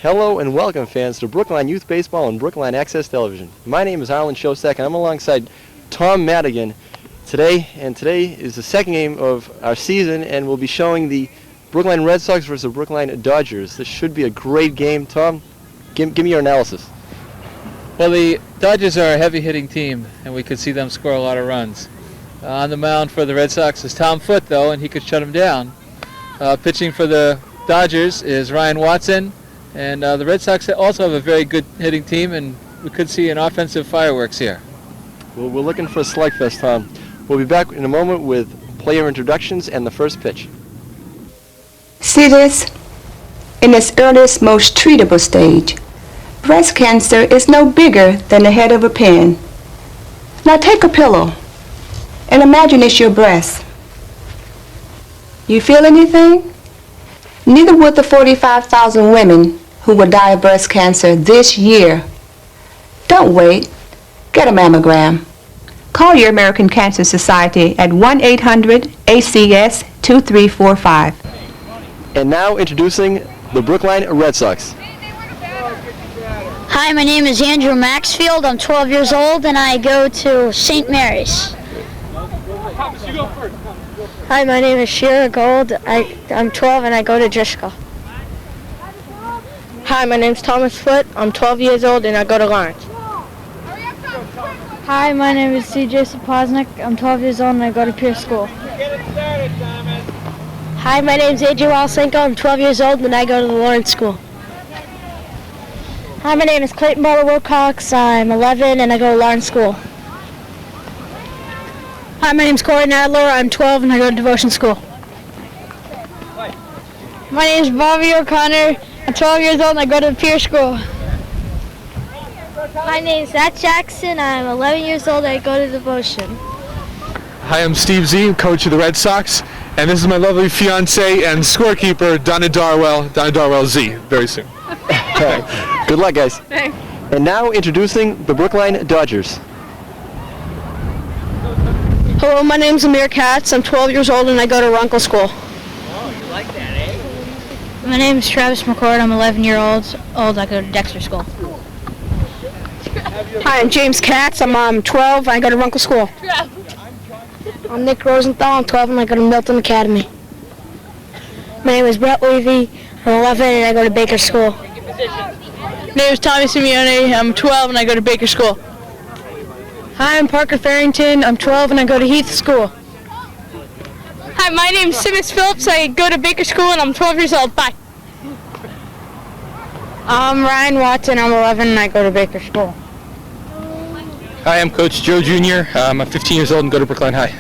Hello and welcome, fans, to Brookline Youth Baseball and Brookline Access Television. My name is Harlan Shostak, and I'm alongside Tom Madigan today. And today is the second game of our season, and we'll be showing the Brookline Red Sox versus the Brookline Dodgers. This should be a great game. Tom, give me your analysis. Well, the Dodgers are a heavy-hitting team, and we could see them score a lot of runs. On the mound for the Red Sox is Tom Foote, though, and he could shut them down. Pitching for the Dodgers is Ryan Watson, and the Red Sox also have a very good hitting team, and we could see an offensive fireworks here. Well, we're looking for a slugfest, Tom. We'll be back in a moment with player introductions and the first pitch. See this? In its earliest, most treatable stage, breast cancer is no bigger than the head of a pin. Now take a pillow and imagine it's your breast. You feel anything? Neither would the 45,000 women who will die of breast cancer this year. Don't wait. Get a mammogram. Call your American Cancer Society at 1-800-ACS-2345. And now introducing the Brookline Red Sox. Hi, my name is Andrew Maxfield. I'm 12 years old and I go to St. Mary's. Hi, my name is Shira Gold. I'm 12 and I go to Driscoll. Hi, my name is Thomas Foote. I'm 12 years old and I go to Lawrence. Hi, my name is CJ Sapoznik. I'm 12 years old and I go to Pierce School. Hi, my name is AJ Walsenko. I'm 12 years old and I go to the Lawrence School. Hi, my name is Clayton Butler Wilcox. I'm 11 and I go to Lawrence School. Hi, my name is Corey Nadler. I'm 12 and I go to Devotion School. My name is Bobby O'Connor. I'm 12 years old and I go to Pierce School. My name is Zach Jackson. I'm 11 years old and I go to Devotion. Hi, I'm Steve Z, coach of the Red Sox, and this is my lovely fiance and scorekeeper, Donna Darwell Z, very soon. Good luck, guys. Thanks. And now introducing the Brookline Dodgers. Hello, my name is Amir Katz. I'm 12 years old and I go to Runkle School. My name is Travis McCord. I'm 11 years old. I go to Dexter School. Hi, I'm James Katz. I'm 12 and I go to Runkle School. I'm Nick Rosenthal. I'm 12 and I go to Milton Academy. My name is Brett Levy. I'm 11 and I go to Baker School. My name is Tommy Simeone. I'm 12 and I go to Baker School. Hi, I'm Parker Farrington. I'm 12 and I go to Heath School. Hi, my name is Simmons Phillips. I go to Baker School and I'm 12 years old. Bye. I'm Ryan Watson. I'm 11 and I go to Baker School. Hi, I'm Coach Joe Jr. I'm 15 years old and go to Brookline High.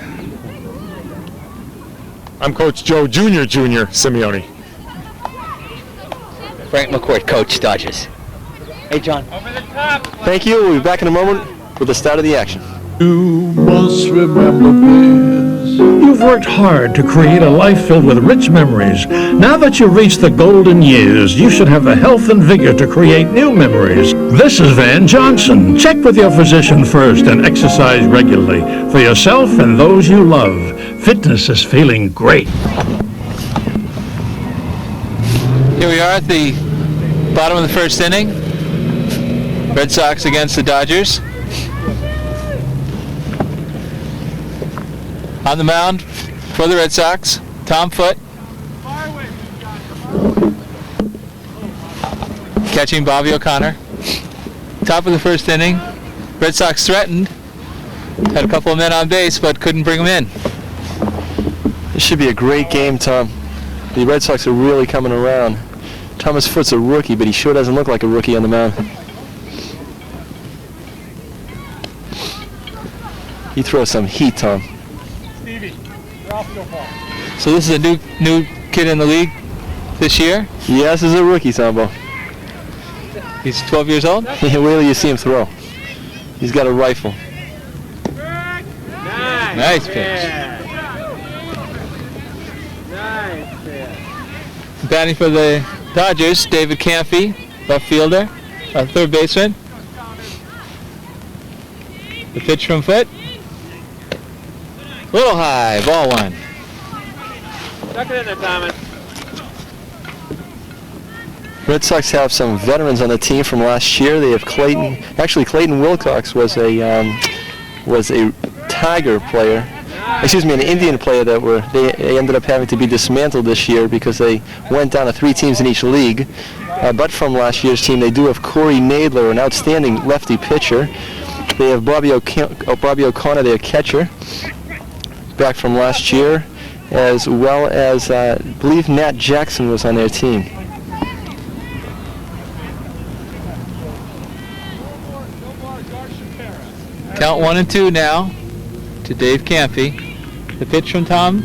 I'm Coach Joe Jr. Simeone. Frank McCourt, Coach Dodgers. Hey, John. Thank you. We'll be back in a moment with the start of the action. You must remember this. You've worked hard to create a life filled with rich memories. Now that you've reached the golden years, you should have the health and vigor to create new memories. This is Van Johnson. Check with your physician first and exercise regularly for yourself and those you love. Fitness is feeling great. Here we are at the bottom of the first inning. Red Sox against the Dodgers. On the mound for the Red Sox, Tom Foote. Catching Bobby O'Connor. Top of the first inning. Red Sox threatened. Had a couple of men on base, but couldn't bring them in. This should be a great game, Tom. The Red Sox are really coming around. Thomas Foote's a rookie, but he sure doesn't look like a rookie on the mound. He throws some heat, Tom. So this is a new kid in the league this year? Yes, he's a rookie, Sambo. He's 12 years old? Wait till you see him throw. He's got a rifle. Nice pitch. Batting for the Dodgers, David Camphy, left fielder, third baseman. The pitch from Foote. Little high, ball one. Tuck it in there, Thomas. Red Sox have some veterans on the team from last year. They have Clayton. Actually, Clayton Wilcox was a Tiger player. Excuse me, an Indian player that they ended up having to be dismantled this year because they went down to 3 teams in each league. But from last year's team, they do have Corey Nadler, an outstanding lefty pitcher. They have Bobby O'Connor, their catcher, back from last year, as well as I believe Nat Jackson was on their team. Count 1-2 now to Dave Campy. The pitch from Tom,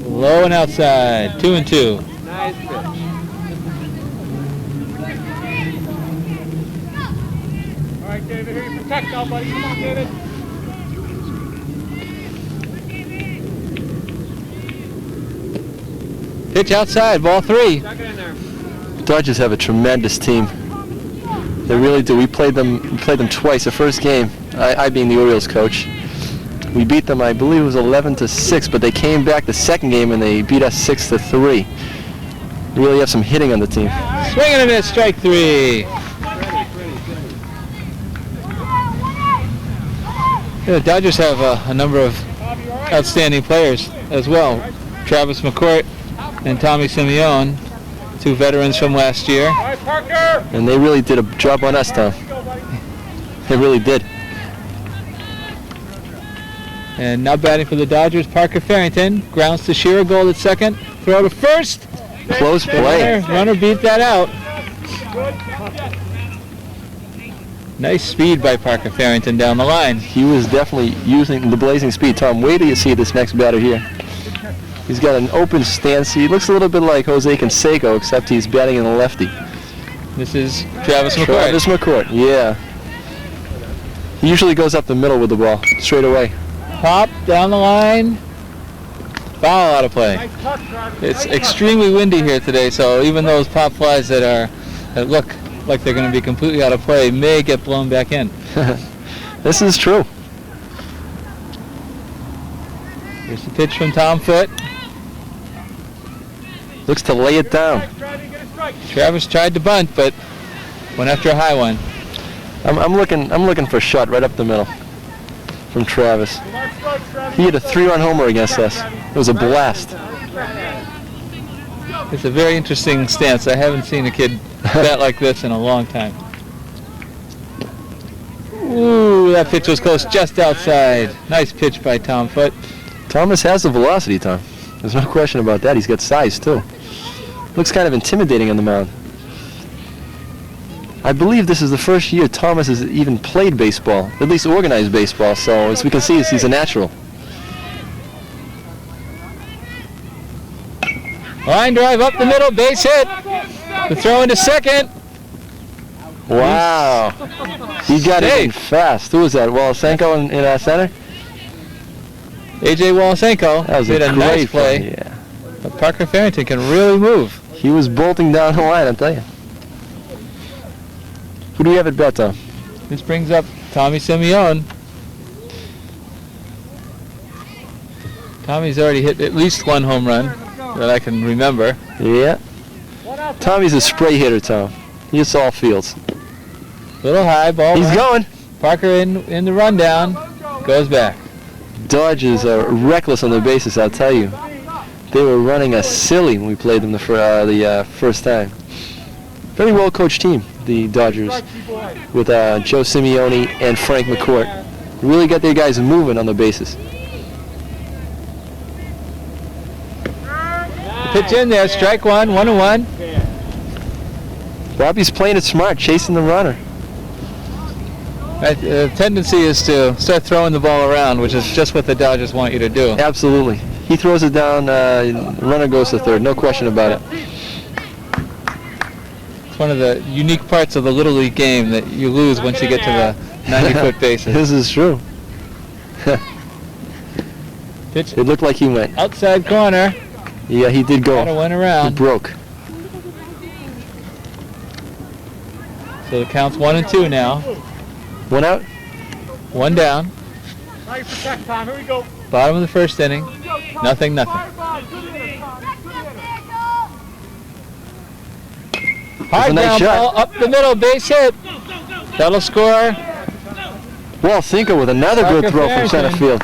low and outside, 2-2. Nice pitch. All right, David, here you protect now, buddy. Come on, David. Pitch outside, ball 3. Dodgers have a tremendous team. They really do. We played them twice. The first game, I being the Orioles coach, we beat them, I believe it was 11-6, but they came back the second game and they beat us 6-3. We really have some hitting on the team. Swing and a miss, strike 3. The Dodgers have a number of outstanding players as well. Travis McCourt and Tommy Simeone, 2 veterans from last year. And they really did a job on us, Tom. They really did. And now batting for the Dodgers, Parker Farrington. Grounds to Shearer, goal at second. Throw to first. Close play. Runner beat that out. Nice speed by Parker Farrington down the line. He was definitely using the blazing speed. Tom, wait till you see this next batter here. He's got an open stance. He looks a little bit like Jose Canseco, except he's batting in the lefty. This is Travis McCourt. Travis McCourt, yeah. He usually goes up the middle with the ball, straight away. Pop down the line. Foul out of play. It's extremely windy here today, so even those pop flies that look like they're going to be completely out of play may get blown back in. This is true. Here's the pitch from Tom Foote. Looks to lay it down. Travis tried to bunt, but went after a high one. I'm looking for a shot right up the middle from Travis. He hit a 3-run homer against us. It was a blast. It's a very interesting stance. I haven't seen a kid bat like this in a long time. Ooh, that pitch was close, just outside. Nice pitch by Tom Foote. Thomas has the velocity, Tom. There's no question about that. He's got size, too. Looks kind of intimidating on the mound. I believe this is the first year Thomas has even played baseball, at least organized baseball, so as we can see, he's a natural. Line drive up the middle, base hit. The throw into second. Wow. He got it in fast. Who was that? Wolasenko in center? A.J. Wolasenko did a nice play. Yeah. But Parker Farrington can really move. He was bolting down the line, I'll tell you. Who do we have at bat, Tom? This brings up Tommy Simeone. Tommy's already hit at least 1 home run that I can remember. Yeah. Tommy's a spray hitter, Tom. He hits all fields. Little high ball. He's going. Parker in the rundown. Goes back. Dodgers are reckless on the bases, I'll tell you. They were running us silly when we played them the first time. Very well coached team, the Dodgers, with Joe Simeone and Frank McCourt. Really got their guys moving on the bases. The pitch in there, strike 1, 1-1. Bobby's playing it smart, chasing the runner. The tendency is to start throwing the ball around, which is just what the Dodgers want you to do. Absolutely. He throws it down, runner goes to third, no question about it. It's one of the unique parts of the Little League game that you lose once you get to the 90-foot bases. This is true. Pitch. It looked like he went. Outside corner. Yeah, he did go. Gotta went around. He broke. So the count's 1-2 now. 1 out. 1 down. Now you protect, Tom. Here we go. Bottom of the first inning. Nothing. High nice ground shot. ball up the middle, base hit. That'll score. Wall sinker with another Parker good throw from center Farrington. field.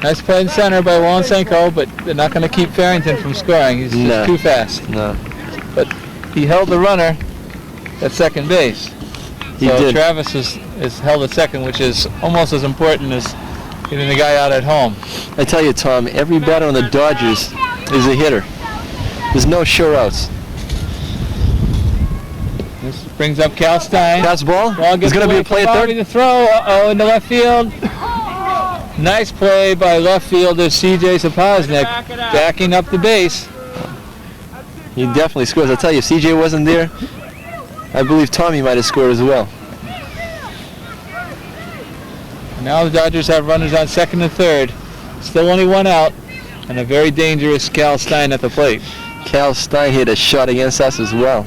Nice play in center by Wallensenko, but they're not going to keep Farrington from scoring. He's No. just too fast. No. But he held the runner at second base. He So did. Travis is held at second, which is almost as important as getting the guy out at home. I tell you, Tom, every batter on the Dodgers is a hitter. There's no sure outs. This brings up Cal Stein. Pass ball. Ball There's gets going to be away a play from at Bobby third. to throw. Uh-oh, into left field. Nice play by left fielder C.J. Sapoznik, backing up the base. He definitely scores. I tell you, if CJ wasn't there, I believe Tommy might have scored as well. Now the Dodgers have runners on second and third. Still only one out, and a very dangerous Cal Stein at the plate. Cal Stein hit a shot against us as well.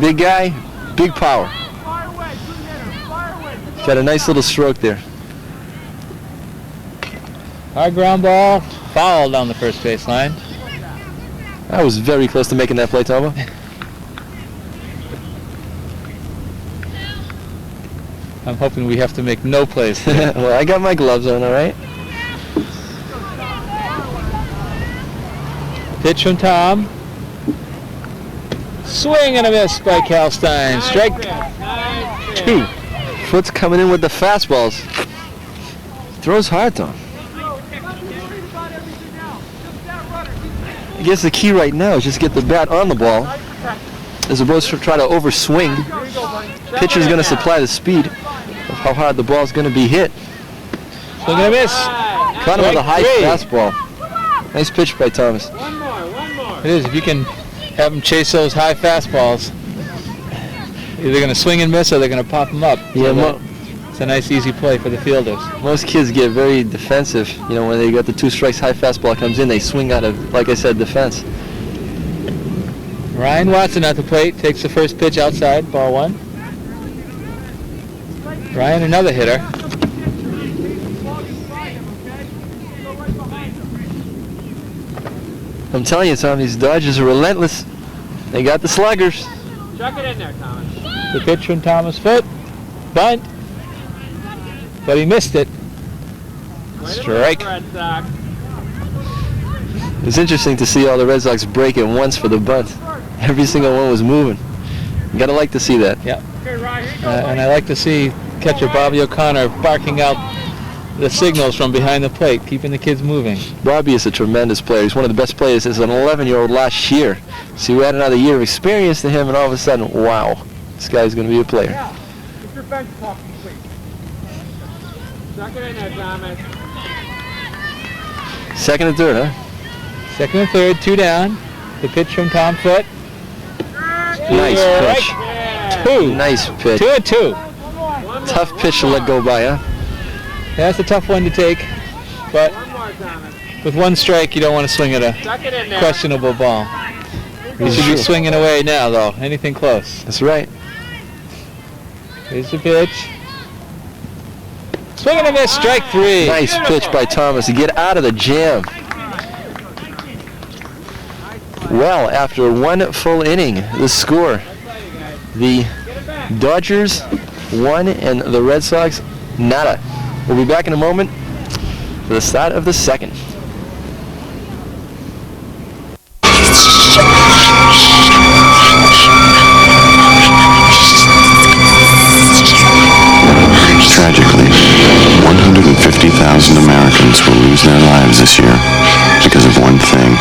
Big guy, big power. Got a nice little stroke there. High ground ball, foul down the first base line. I was very close to making that play, Tomo. I'm hoping we have to make no plays today. Well, I got my gloves on, all right? Pitch from Tom. Swing and a miss by Cal Stein. Strike two. Foot's coming in with the fastballs. Throws hard, Tom. I guess the key right now is just get the bat on the ball as opposed to try to overswing. Pitcher's going to supply the speed of how hard the ball's going to be hit. Swing and a miss. Caught him with a high fastball. Nice pitch by Thomas. It is. If you can have them chase those high fastballs, either going to swing and miss or they're going to pop them up. Yeah, So it's a nice, easy play for the fielders. most kids get very defensive. You know, when they got the 2 strikes, high fastball comes in, they swing out of, like I said, defense. Ryan Watson at the plate takes the first pitch outside, ball one. Ryan, another hitter. I'm telling you, Tom, these Dodgers are relentless. They got the sluggers. Chuck it in there, Thomas. The pitch from Thomas Foote. Bunt. But he missed it. Strike. Red Sox. It's interesting to see all the Red Sox break at once for the bunt. Every single one was moving. You gotta like to see that. Yeah. And I like to see catcher Bobby O'Connor barking out the signals from behind the plate, keeping the kids moving. Bobby is a tremendous player. He's one of the best players as an 11-year-old last year. So we add another year of experience to him, and all of a sudden, wow, this guy's going to be a player. Yeah. Get your bench talk complete. Chuck it in there, Thomas. Second and third, huh? Second and third, 2 down. The pitch from Tom Foote. Nice pitch. Yeah. 2. Nice pitch. 2 and 2. Tough pitch to let go by, huh? Yeah, that's a tough one to take, but One more, Thomas. with 1 strike, you don't want to swing at a Chuck it in there. questionable ball. You should be swinging away now, though. Anything close. That's right. Here's the pitch. Swing and a miss, strike 3. Nice pitch by Thomas to get out of the jam. Well, after 1 full inning, the score, the Dodgers 1 and the Red Sox nada. We'll be back in a moment for the start of the second. Tragically, 150,000 Americans will lose their lives this year because of one thing.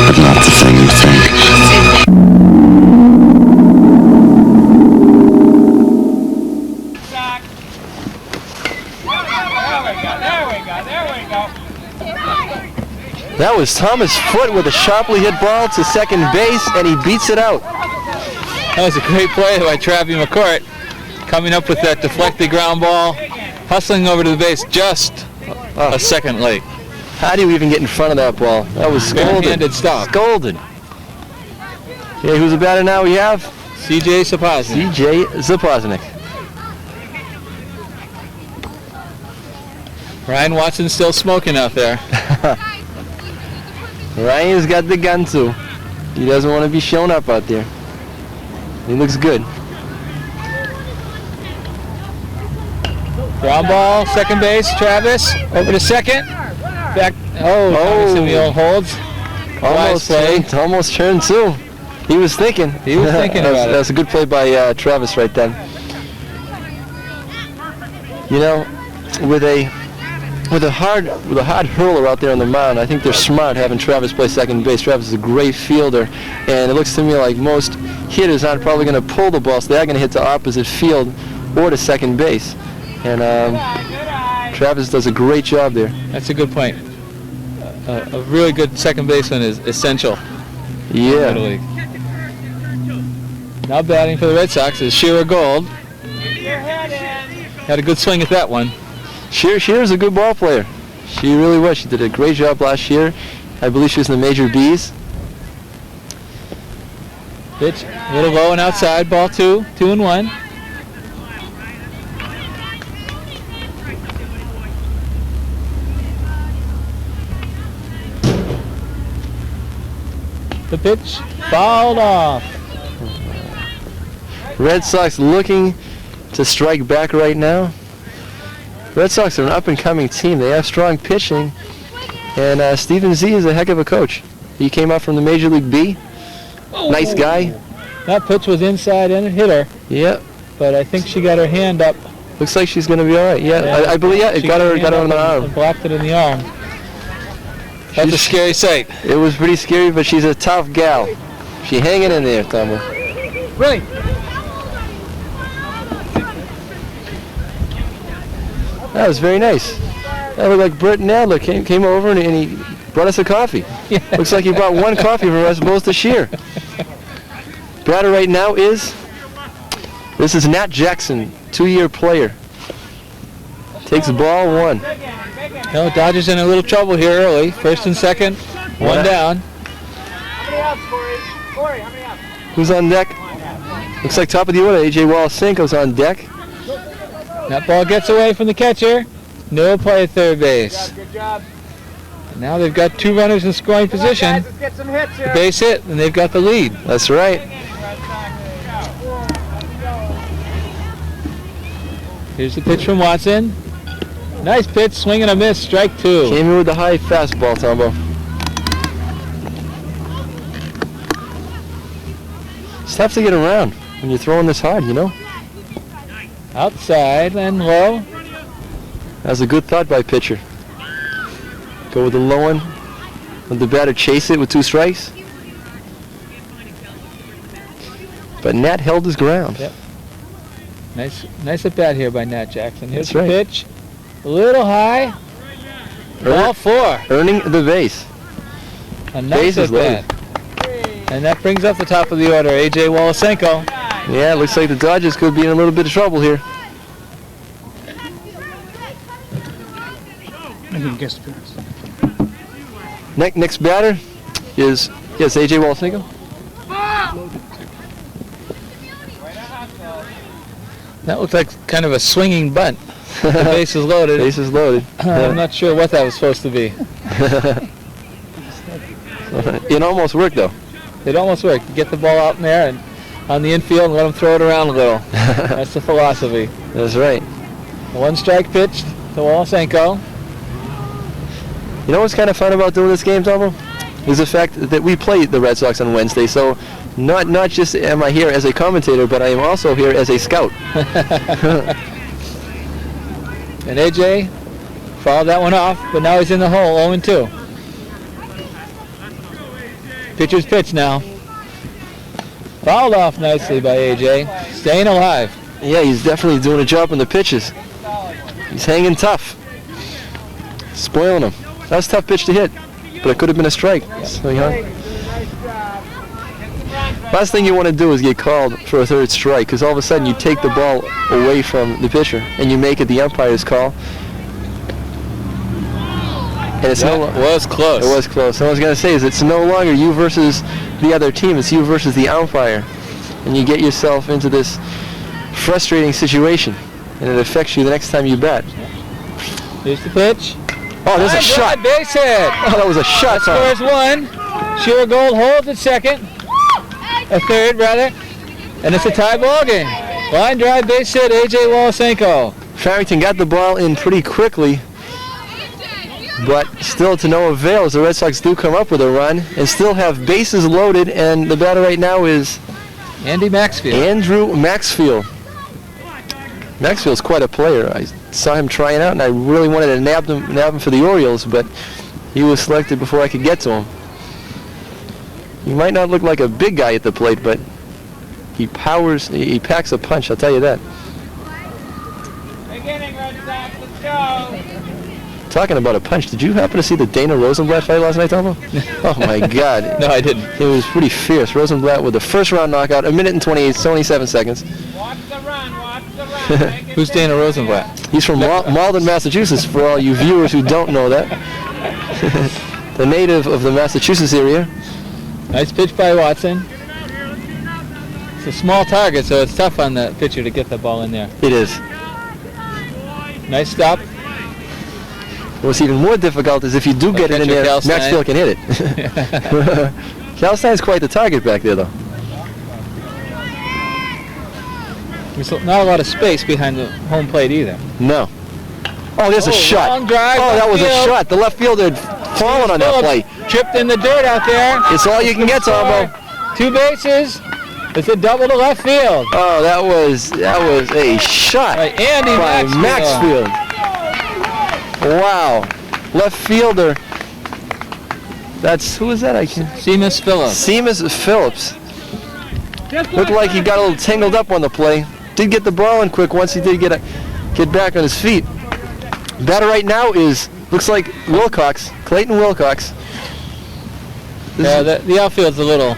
But not the thing you think. That was Thomas Foote with a sharply hit ball to second base, and he beats it out. That was a great play by Travis McCourt, coming up with that deflected ground ball, hustling over to the base just a second late. How do you even get in front of that ball? That was scolded. Barehanded stop. Scolded. Okay, who's the batter now we have? C.J. Sapoznik. C.J. Sapoznik. Ryan Watson's still smoking out there. Ryan's got the gun too. He doesn't want to be shown up out there. He looks good. Ground ball, second base, Travis, over to second. Back, Tommy Simeon holds. Almost turned too. He was thinking. He was thinking about it. That's a good play by Travis right then. You know, with a hard hurler out there on the mound, I think they're smart having Travis play second base. Travis is a great fielder, and it looks to me like most hitters aren't probably going to pull the ball, so they're going to hit the opposite field or to second base. And Travis does a great job there. That's a good point. A really good second baseman is essential. Yeah. Now batting for the Red Sox is Shira Gold. Had a good swing at that one. Shira's a good ball player. She really was. She did a great job last year. I believe she was in the Major Bs. Pitch, a little low and outside, ball 2, 2-1. The pitch fouled off. Red Sox looking to strike back right now. Red Sox are an up-and-coming team. They have strong pitching, and Stephen Z is a heck of a coach. He came up from the Major League B. Nice guy. That pitch was inside and it hit her. Yep. But I think she got her hand up. Looks like she's going to be all right. Yeah, I believe. Yeah, it got her on the arm. And blocked it in the arm. That's a scary sight. It was pretty scary, but she's a tough gal. She hanging in there, Tomo. Really? That was very nice. That looked like Brett Nadler came over and he brought us a coffee. Yeah. Looks like he brought one coffee for us both this year. Batter right now this is Nat Jackson, 2-year player. Takes ball 1. No, Dodgers in a little trouble here early. First and second, one down. How many outs, Corey? How many outs? Who's on deck? Looks like top of the order, A.J. Wallace-Cinco's on deck. That ball gets away from the catcher. No play at third base. Good job. Now they've got 2 runners in scoring position. Let's get some hits here. The base hit, and they've got the lead. That's right. Here's the pitch from Watson. Nice pitch, swing and a miss, strike 2. Came in with the high fastball, Tombo. It's tough to get around when you're throwing this hard, you know? Outside and low. That was a good thought by pitcher. Go with the low one. Let the batter chase it with 2 strikes. But Nat held his ground. Yep. Nice at bat here by Nat Jackson. Here's That's the right. pitch. A little high. Ball 4. Earning the base. A nice at bat. And that brings up the top of the order, A.J. Wallace-Cinco. Yeah, it looks like the Dodgers could be in a little bit of trouble here. Next batter is A.J. Wallace-Cinco. That looked like kind of a swinging bunt. The base is loaded. Base is loaded. I'm not sure what that was supposed to be. It almost worked, though. It almost worked. You get the ball out in there and on the infield and let them throw it around a little. That's the philosophy. That's right. 1 strike pitched to Wallace-Cinco. You know what's kind of fun about doing this game, Tomo? Is the fact that we play the Red Sox on Wednesday. So not just am I here as a commentator, but I am also here as a scout. And A.J. fouled that one off, but now he's in the hole, 0-2. Pitcher's pitch now. Fouled off nicely by A.J. Staying alive. Yeah, he's definitely doing a job on the pitches. He's hanging tough. Spoiling him. That was a tough pitch to hit, but it could have been a strike. So, you know, last thing you want to do is get called for a 3rd strike, because all of a sudden you take the ball away from the pitcher and you make it the umpire's call. And it's was close. It was close. What I was going to say is it's no longer you versus the other team. It's you versus the umpire. And you get yourself into this frustrating situation. And it affects you the next time you bat. Here's the pitch. Oh, there's a shot. Base hit. Oh, that was a shot. Scores one. Sheila Gold holds at second. A third, rather. And it's a tie ball game. Line drive base hit, A.J. Wolosenko. Farrington got the ball in pretty quickly, but still to no avail as the Red Sox do come up with a run and still have bases loaded, and the batter right now is Andy Maxfield. Andrew Maxfield. Maxfield's quite a player. I saw him trying out, and I really wanted to nab him for the Orioles, but he was selected before I could get to him. He might not look like a big guy at the plate, but he packs a punch, I'll tell you that. Big inning, Red Sox, let's go. Talking about a punch, did you happen to see the Dana Rosenblatt fight last night, Tomo? Oh my God. No, I didn't. It was pretty fierce. Rosenblatt with the first round knockout, 1 minute and 27 seconds. Watch the run, watch the run. Who's Dana Rosenblatt? He's from Malden, Massachusetts, for all you viewers who don't know that. The native of the Massachusetts area. Nice pitch by Watson. It's a small target, so it's tough on the pitcher to get the ball in there. It is. Nice stop. What's even more difficult is if you do get it in there, Maxfield can hit it. Kalstein's quite the target back there, though. There's not a lot of space behind the home plate either. No. Oh, there's a shot. Long drive, oh, that was field. A shot. The left fielder had fallen on that play. Tripped in the dirt out there. It's all you can get, Tombo. 2 bases. It's a double to left field. Oh, that was a shot by Andy Maxfield. Wow, left fielder. Who is that? Seamus Phillips. Seamus Phillips. Looked like he got a little tangled up on the play. Did get the ball in quick once he did get back on his feet. Batter right now looks like Wilcox, Clayton Wilcox. Yeah, the outfield's a little. I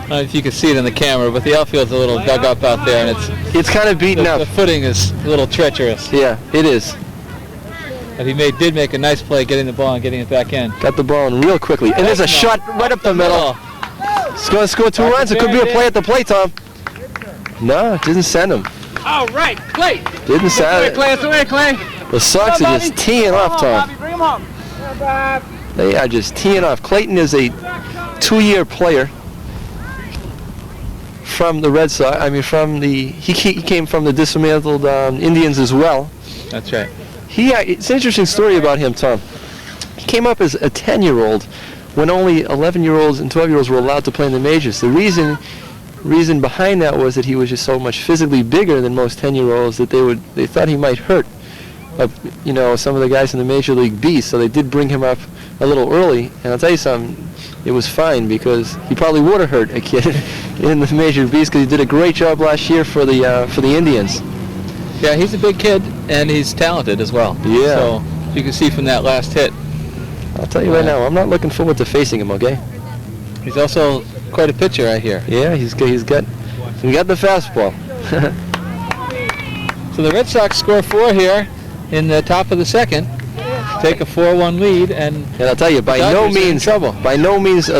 don't know if you can see it in the camera, but the outfield's a little dug up out there, and it's kind of beaten up. The footing is a little treacherous. Yeah, it is. But he did make a nice play getting the ball and getting it back in. Got the ball in real quickly, and there's a shot right up the middle. It's going to score 2 runs. It could be a play at the plate, Tom. No, it didn't send him. All right, Clay. Didn't send it. Clay, it's away, Clay. The Sox are just teeing off, Tom. Bobby, bring him home. They are just teeing off. Clayton is a 2-year player from the Red Sox. I mean, he came from the dismantled Indians as well. That's right. It's an interesting story about him, Tom. He came up as a 10-year-old when only 11-year-olds and 12-year-olds were allowed to play in the majors. The reason behind that was that he was just so much physically bigger than most 10-year-olds that they thought he might hurt, some of the guys in the Major League Bs. So they did bring him up a little early. And I'll tell you something, it was fine because he probably would have hurt a kid in the Major League Bs because he did a great job last year for the Indians. Yeah, he's a big kid, and he's talented as well. Yeah. So you can see from that last hit. I'll tell you right now, I'm not looking forward to facing him, okay? He's also quite a pitcher, I hear. Yeah, he's got the fastball. So the Red Sox score 4 here in the top of the second. Take a 4-1 lead, and I'll tell you, by no means are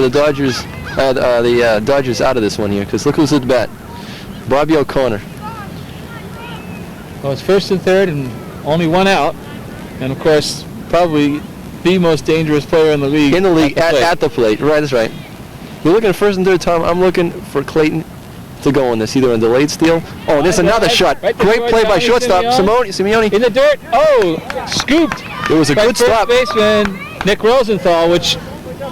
the Dodgers Dodgers out of this one here, because look who's at bat. Bobby O'Connor. Well, it's first and third and only 1 out. And, of course, probably the most dangerous player in the league. In the league, at the plate. Right, that's right. You're looking at first and third, Tom. I'm looking for Clayton to go on this, either a delayed steal. Oh, there's another shot. Great play by shortstop, Simeone. In the dirt. Oh, scooped. It was a good stop. First baseman, Nick Rosenthal, which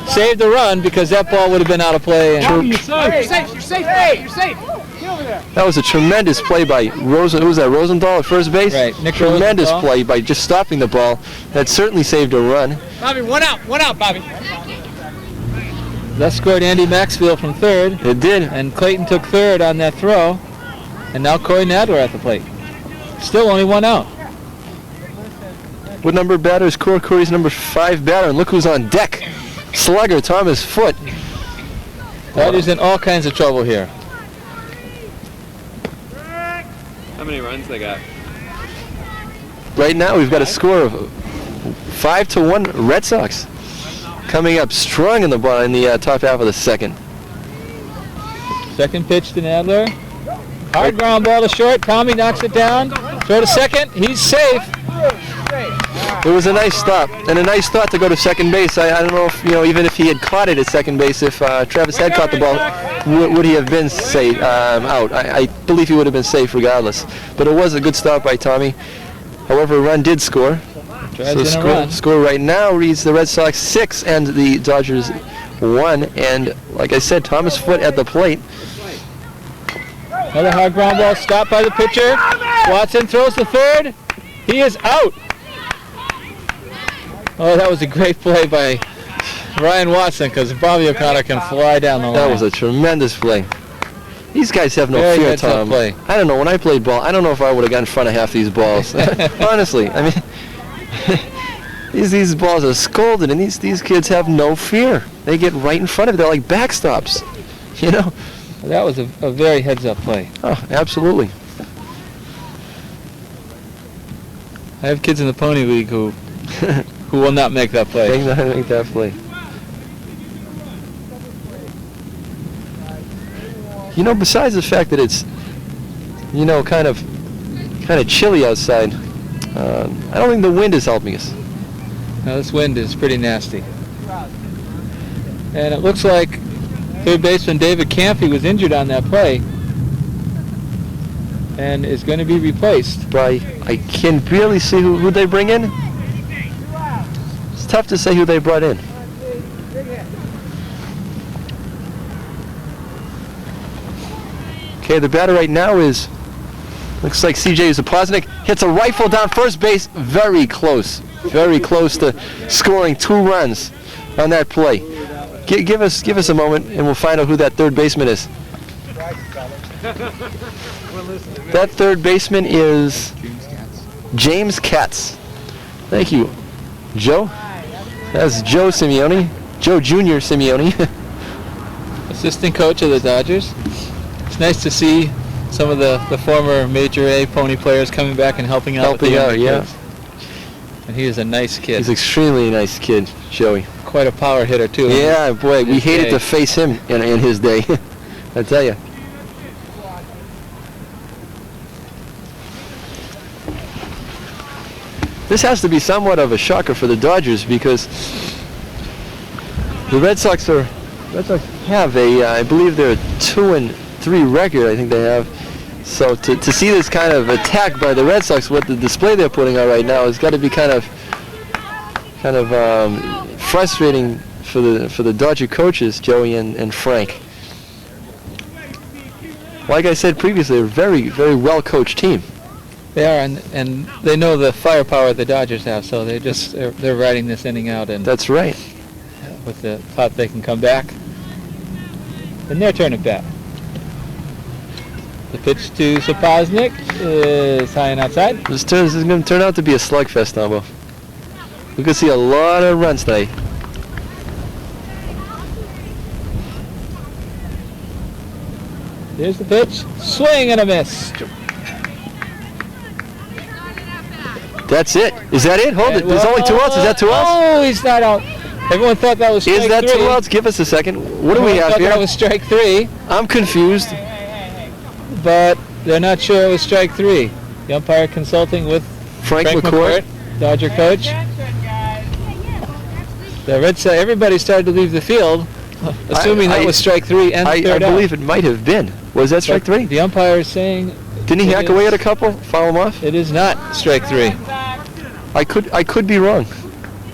saved the run because that ball would have been out of play. You're safe. You're safe. Get over there. That was a tremendous play by Rosenthal at first base? Right, Nick Tremendous Rosenthal. play by just stopping the ball. That certainly saved a run. Bobby, 1 out, Bobby. That scored Andy Maxfield from third. It did. And Clayton took third on that throw. And now Corey Nadler at the plate. Still only 1 out. What number batter is Corey's number 5 batter? And look who's on deck. Slugger, Thomas Foote. Dodgers in all kinds of trouble here. How many runs they got? Right now we've got a score of 5-1 Red Sox. Coming up strong in the top half of the second. Second pitch to Nadler. Hard ground ball to short. Tommy knocks it down. Throw to second. He's safe. It was a nice stop and a nice thought to go to second base. I don't know if, even if he had caught it at second base, if Travis had caught the ball, would he have been safe, out? I believe he would have been safe regardless. But it was a good stop by Tommy. However, a run did score. So score right now reads the Red Sox 6 and the Dodgers 1. And like I said, Thomas Foote at the plate. Another hard ground ball stopped by the pitcher. Watson throws the third. He is out. Oh, that was a great play by Ryan Watson because Bobby O'Connor can fly down the line. That was a tremendous play. These guys have no fear, Tom. Play. I don't know. When I played ball, I don't know if I would have got in front of half these balls. Honestly, I mean, these balls are scolded, and these kids have no fear. They get right in front of it. They're like backstops, That was a very heads-up play. Oh, absolutely. I have kids in the Pony League who will not make that play. They not make that play. Besides the fact that it's, kind of chilly outside, I don't think the wind is helping us. Now this wind is pretty nasty. And it looks like third baseman David Campy was injured on that play and is going to be replaced. I can barely see who they bring in. It's tough to say who they brought in. Okay, the batter right now looks like C.J. Zapoznik hits a rifle down first base, very close to scoring 2 runs on that play. Give us a moment, and we'll find out who that third baseman is. That third baseman is James Katz. Thank you, Joe. That's Joe Simeone, Joe Jr. Simeone. Assistant coach of the Dodgers. It's nice to see some of the former Major A Pony players coming back and helping out. Yeah. And he is a nice kid. He's an extremely nice kid, Joey. Quite a power hitter, too. Yeah, boy, we hated to face him in his day. I tell you. This has to be somewhat of a shocker for the Dodgers because the Red Sox have I believe they're a 2-3 record. I think they have. So to see this kind of attack by the Red Sox, what the display they're putting on right now, has got to be kind of frustrating for the Dodger coaches, Joey and Frank. Like I said previously, they're a very, very well coached team. They are, and they know the firepower the Dodgers have, so they're riding this inning out. And that's right. With the thought they can come back. And their turn at bat. The pitch to Sapoznik is high and outside. This is going to turn out to be a slugfest, Tombo. We could see a lot of runs tonight. Here's the pitch. Swing and a miss. That's it. Is that it? Hold it. There's only 2 outs. Is that 2 outs? Oh, he's not out. Everyone thought that was strike 3. Is that 2 outs? Give us a second. What do we have here? That was strike 3. I'm confused. But they're not sure it was strike 3. The umpire consulting with Frank McCourt, Dodger coach. The Red Sox, everybody started to leave the field, assuming that was strike 3 and I believe it might have been. Was that strike 3? The umpire is saying. Didn't he hack away at a couple? Foul him off? It is not strike 3. I could be wrong.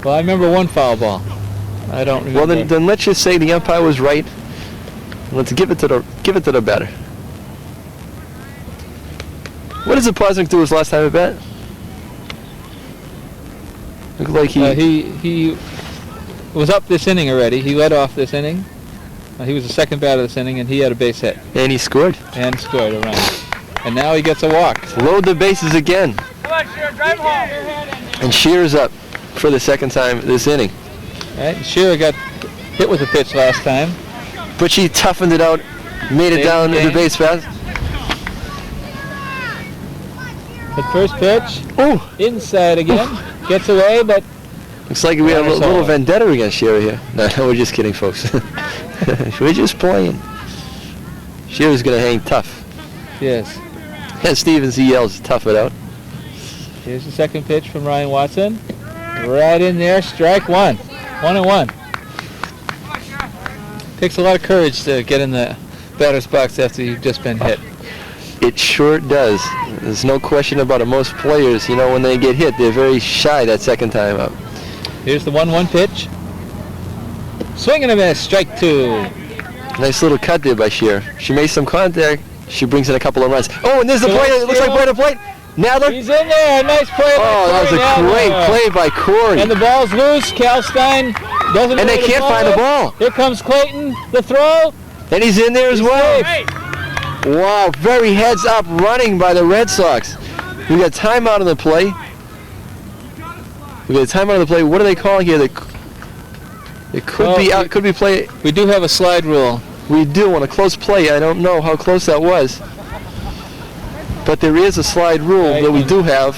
Well, I remember one foul ball. I don't remember. Well, then let's just say the umpire was right. Let's give it to the batter. What did Zapoznik do his last time at bat? Looked like he was up this inning already. He led off this inning. He was the second batter this inning, and he had a base hit. And he scored. And scored a run. And now he gets a walk. Load the bases again. And Shearer's up for the second time this inning. All right, Shearer got hit with a pitch last time. But she toughened it out, made it down to the base path. The first pitch, inside again, gets away, but... Looks like we have a little vendetta against Shearer here. No, we're just kidding, folks. We're just playing. Shearer's going to hang tough. Yes. And Stevens, he yells, tough it out. Here's the second pitch from Ryan Watson. Right in there, strike one. 1-1. Takes a lot of courage to get in the batter's box after you've just been hit. It sure does. There's no question about it. Most players, when they get hit, they're very shy that second time up. Here's the 1-1 pitch. Swing and a miss, strike two. Nice little cut there by Shear. She made some contact. She brings in a couple of runs. Oh, and there's the play. It looks like right at the plate. Nadler. He's in there. Nice play. Oh, that was a great play by Corey. And the ball's loose. Kalstein doesn't. And they can't find the ball. Here comes Clayton. The throw. And he's in there as well. Safe. Wow, very heads up running by the Red Sox. We got timeout on the play. We got a timeout on the play. What are they calling here? It could be out. Could be play. We do have a slide rule. We do on a close play. I don't know how close that was, but there is a slide rule that we do have.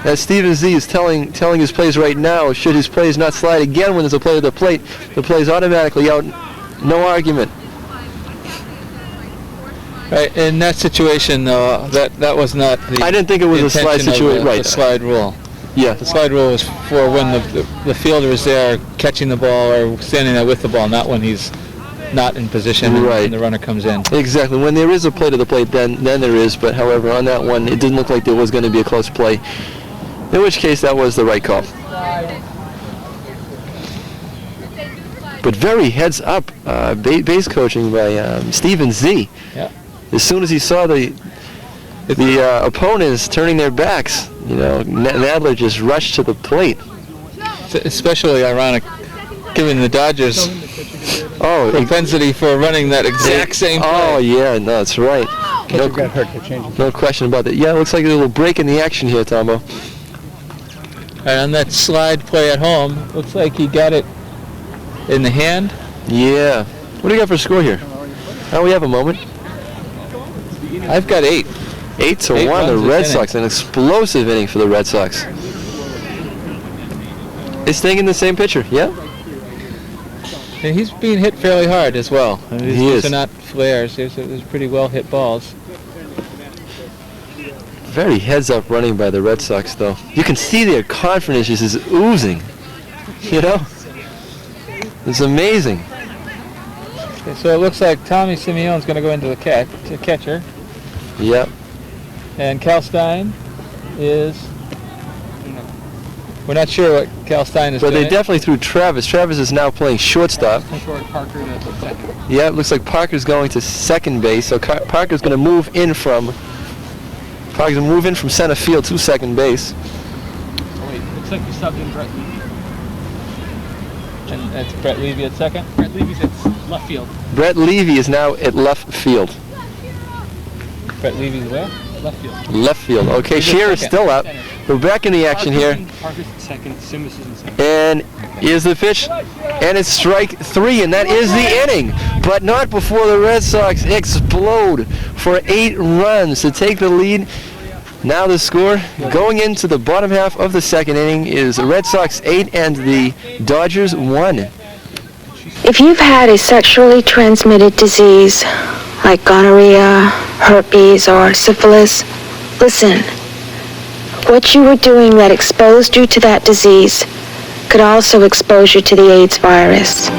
As Stephen Z is telling his players right now, should his players not slide again when there's a play at the plate, the play's automatically out. No argument. Right, in that situation, though, that was not the. I didn't think it was a slide situation. Right. The slide rule. Yeah. The slide rule is for when the fielder is there catching the ball or standing there with the ball, not when he's not in position and the runner comes in. Exactly. When there is a play to the plate, then there is. But however, on that one, it didn't look like there was going to be a close play. In which case, that was the right call. But very heads up base coaching by Stephen Z. Yeah. As soon as he saw the opponents turning their backs, Nadler just rushed to the plate. It's especially ironic, given the Dodgers' propensity for running that exact same play. Oh yeah, no, that's right. No question about that. Yeah, it looks like a little break in the action here, Tombo. And on that slide play at home, looks like he got it in the hand. Yeah. What do you got for score here? Oh, we have a moment. I've got 8. 8-1, the Red Sox. An explosive inning for the Red Sox. Is staying in the same pitcher, yeah? And he's being hit fairly hard as well. I mean, He is. These are not flares. There's pretty well hit balls. Very heads up running by the Red Sox, though. You can see their confidence just is oozing. It's amazing. Okay, so it looks like Tommy Simeone's going to go into the catcher. Yep. And Kalstein is. We're not sure what Kalstein is But doing. they definitely threw Travis. Travis is now playing shortstop. Parker to second. Yeah, it looks like Parker's going to second base. So Parker's going to move in from center field to second base. Oh, wait, looks like you subbed in Brett Levy. And that's Brett Levy at second? Brett Levy's at left field. Brett Levy is now at left field. Brett Levy's where? Left field. Left field. Okay, Shear is still up. We're back in the action here. Parker's at second, Simmons is in second. And here's the pitch. And it's strike 3, and that is the inning. But not before the Red Sox explode for 8 runs to take the lead. Now the score going into the bottom half of the second inning is the Red Sox 8 and the Dodgers 1. If you've had a sexually transmitted disease like gonorrhea, herpes, or syphilis, listen. What you were doing that exposed you to that disease could also expose you to the AIDS virus.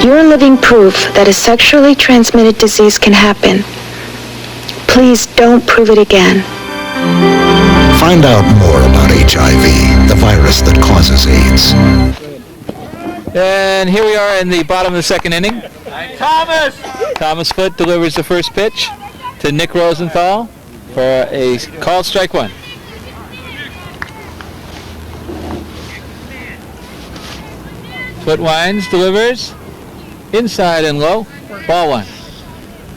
You're living proof that a sexually transmitted disease can happen. Please don't prove it again. Find out more about HIV, the virus that causes AIDS. And here we are in the bottom of the second inning. Thomas Foote delivers the first pitch to Nick Rosenthal for a called strike 1. Foote winds, delivers, inside and low, ball 1.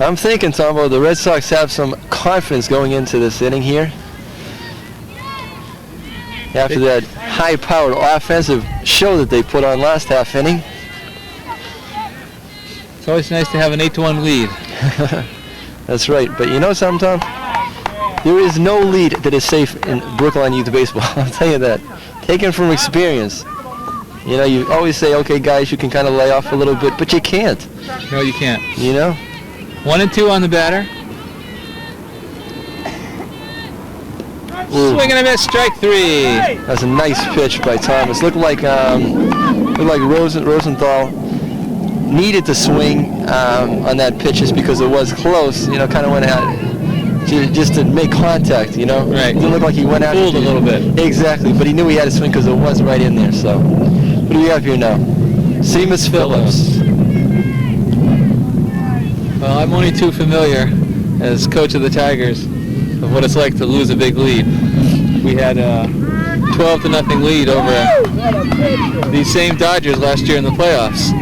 I'm thinking, Tombo, the Red Sox have some confidence going into this inning here. After that high-powered offensive show that they put on last half inning. It's always nice to have an 8-1 lead. That's right. But you know something, Tom? There is no lead that is safe in Brookline Youth Baseball. I'll tell you that. Taken from experience. You always say, okay, guys, you can kind of lay off a little bit, but you can't. No, you can't. 1 and 2 on the batter. Swing and a miss, strike 3. That's a nice pitch by Thomas. Looked like Rosenthal needed to swing on that pitch just because it was close. You know, kind of went out just to make contact. You know, right? It didn't look like he went out. Fooled a little bit. Exactly, but he knew he had to swing because it was right in there. So, what do we have here now? Seamus Phillips. Well, I'm only too familiar as coach of the Tigers of what it's like to lose a big lead. We had a 12-0 lead over these same Dodgers last year in the playoffs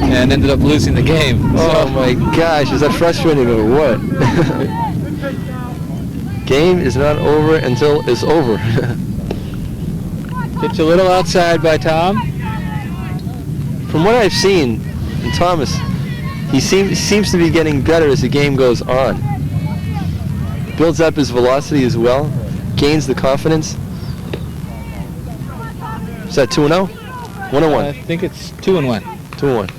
and ended up losing the game. Oh my gosh, is that frustrating or what? Game is not over until it's over. Pitch a little outside by Tom. From what I've seen in Thomas, he seems to be getting better as the game goes on. Builds up his velocity as well, gains the confidence. Is that 2-0? 1-1? I think it's 2-1. 2-1.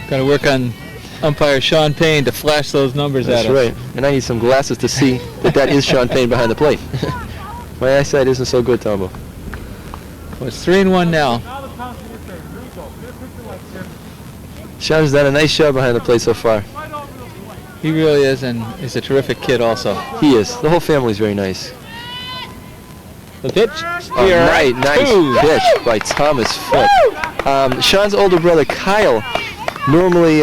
Got to work on umpire Sean Payne to flash those numbers at us. That's right. And I need some glasses to see that is Sean Payne behind the plate. My eyesight isn't so good, Tombo. Well, it's 3-1 now. Sean's done a nice job behind the plate so far. He really is, and he's a terrific kid also. He is. The whole family's very nice. The pitch? Nice pitch by Thomas Foote. Sean's older brother, Kyle, normally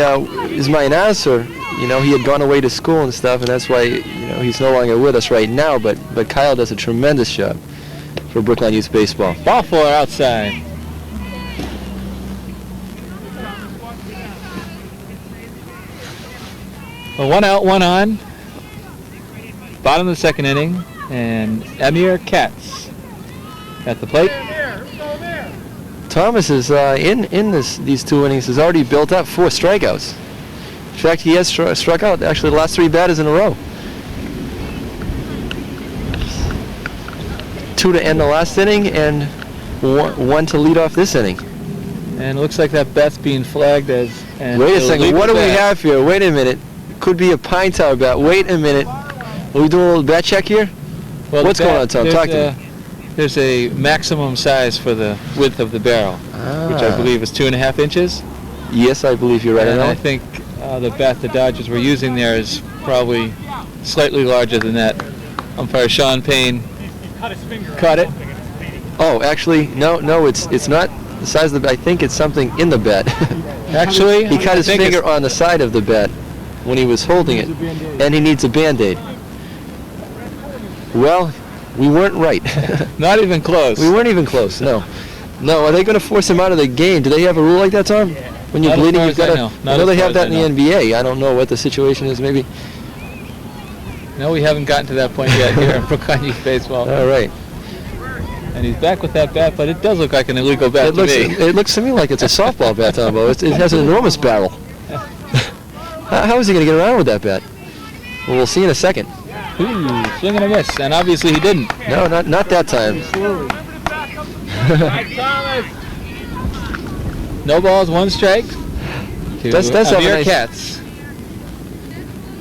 is my announcer. You know, he had gone away to school and stuff, and that's why, you know, he's no longer with us right now, but Kyle does a tremendous job for Brookline Youth Baseball. Ball 4 outside. Well, 1 out, 1 on. Bottom of the second inning, and Amir Katz at the plate. Thomas is in these 2 innings has already built up 4 strikeouts. In fact, he has struck out actually the last 3 batters in a row. 2 to end the last inning, and 1 to lead off this inning. And it looks like that bat's being flagged as. Wait a second. What do we have here? Wait a minute. Could be a pine tar bat. Wait a minute. Are we doing a little bat check here? Well, what's going on, Tom? Talk to me. There's a maximum size for the width of the barrel, which I believe is 2.5 inches. Yes, I believe you're right. And I think the bat the Dodgers were using there is probably slightly larger than that. Umpire Sean Payne caught it. Oh, actually, no, it's not the size of the bat. I think it's something in the bat. Actually, he cut his finger on the side of the bat when he was holding it, and he needs a Band-Aid. Well, we weren't right. Not even close. We weren't even close, no. No, are they going to force him out of the game? Do they have a rule like that, Tom? When you're bleeding, you've got to... I know they have that in the NBA. I don't know what the situation is, maybe. No, we haven't gotten to that point yet here in Brookline Youth Baseball. All right. And he's back with that bat, but it does look like an illegal bat to me. It looks to me like it's a softball bat, Tombo. It has an enormous barrel. How is he going to get around with that bat? Well, we'll see in a second. Ooh, swing and a miss, and obviously he didn't. No, not that time. No balls, 1 strike. That's have a nice, Katz.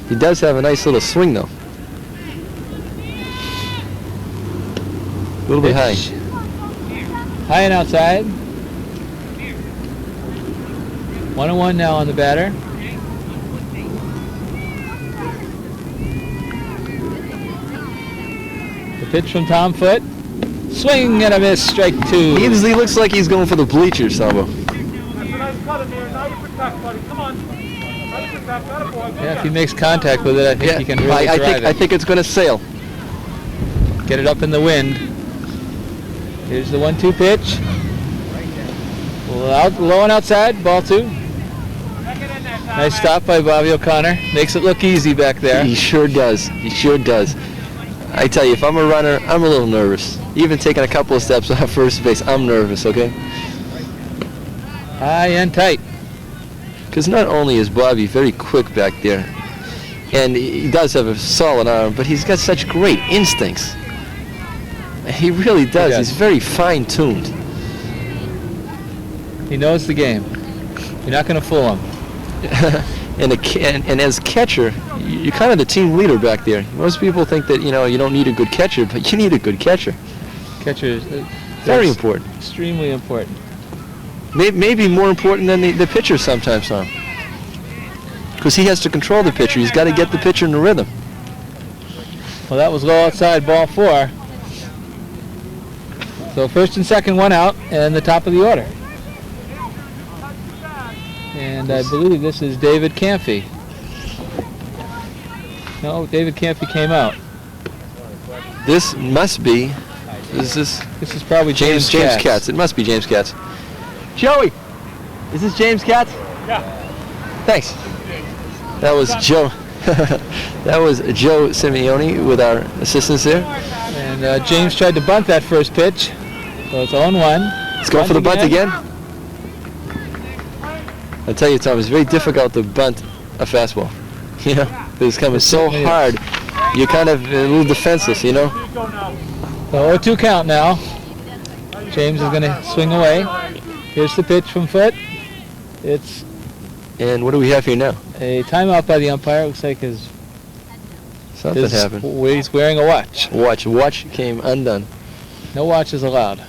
He does have a nice little swing, though. A little bit high. High and outside. 1-1 now on the batter. The pitch from Tom Foote. Swing and a miss, strike 2. He looks like he's going for the bleachers, Tombo. Yeah, if he makes contact with it, I think he can really drive it. I think it's going to sail. Get it up in the wind. Here's the 1-2 pitch. Low and outside, ball 2. Nice stop by Bobby O'Connor. Makes it look easy back there. He sure does. He sure does. I tell you, if I'm a runner, I'm a little nervous. Even taking a couple of steps off first base, I'm nervous, okay? High and tight. Because not only is Bobby very quick back there, and he does have a solid arm, but he's got such great instincts. He really does. He's very fine-tuned. He knows the game. You're not going to fool him. And as catcher, you're kind of the team leader back there. Most people think that, you know, you don't need a good catcher, but you need a good catcher. Catcher is very important. Extremely important. Maybe more important than the pitcher sometimes, Tom. Because he has to control the pitcher. He's got to get the pitcher in the rhythm. Well, that was low outside, ball 4. So first and second, 1 out, and the top of the order. And I believe this is David Camphy. No, David Camphy came out. This must be. This is probably James Katz. It must be James Katz. Joey, is this James Katz? Yeah. Thanks. That was Joe. That was Joe Simeone with our assistants there. And James tried to bunt that first pitch. So it's 0-1. Let's go for the bunt again. I tell you, Tom, it's very difficult to bunt a fastball. You know, it's coming so hard. You're kind of a little defenseless, you know. So 0-2 count now. James is going to swing away. Here's the pitch from Foot. It's. And what do we have here now? A timeout by the umpire. Looks like something happened. He's wearing a watch. Watch came undone. No watch is allowed.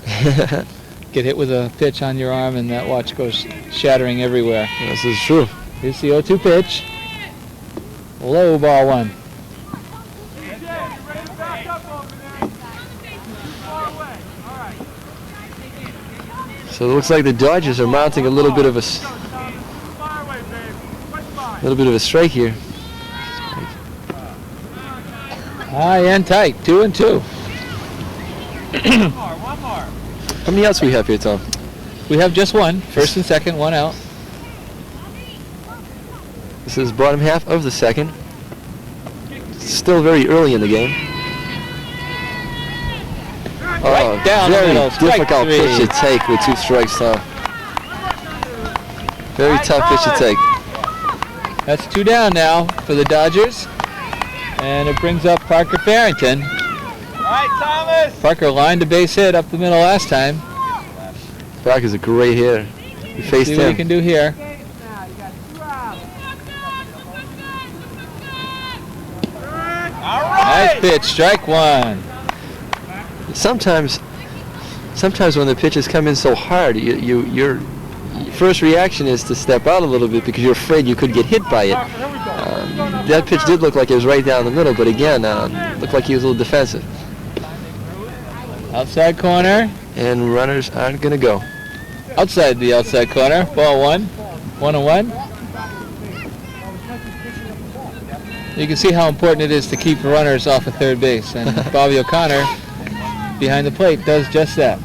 Get hit with a pitch on your arm and that watch goes shattering everywhere. This is true. Here's the 0-2 pitch. Low, ball 1. So it looks like the Dodgers are mounting a little bit of a strike here. High and tight, 2-2. How many outs we have here, Tom? We have just one. First and second, 1 out. This is bottom half of the second. Still very early in the game. Right down very the middle. difficult pitch to take with 2 strikes, Tom. Very tough pitch to take. That's 2 down now for the Dodgers. And it brings up Parker Farrington. Thomas! Parker lined a base hit up the middle last time. Parker's a great hitter. You faced See him. what he can do here. Nice pitch, strike 1. Sometimes when the pitches come in so hard, your first reaction is to step out a little bit because you're afraid you could get hit by it. That pitch did look like it was right down the middle, but again, looked like he was a little defensive. Outside corner. And runners aren't going to go. Outside the outside corner, ball 1. 1-1. You can see how important it is to keep runners off of third base, and Bobby O'Connor behind the plate does just that.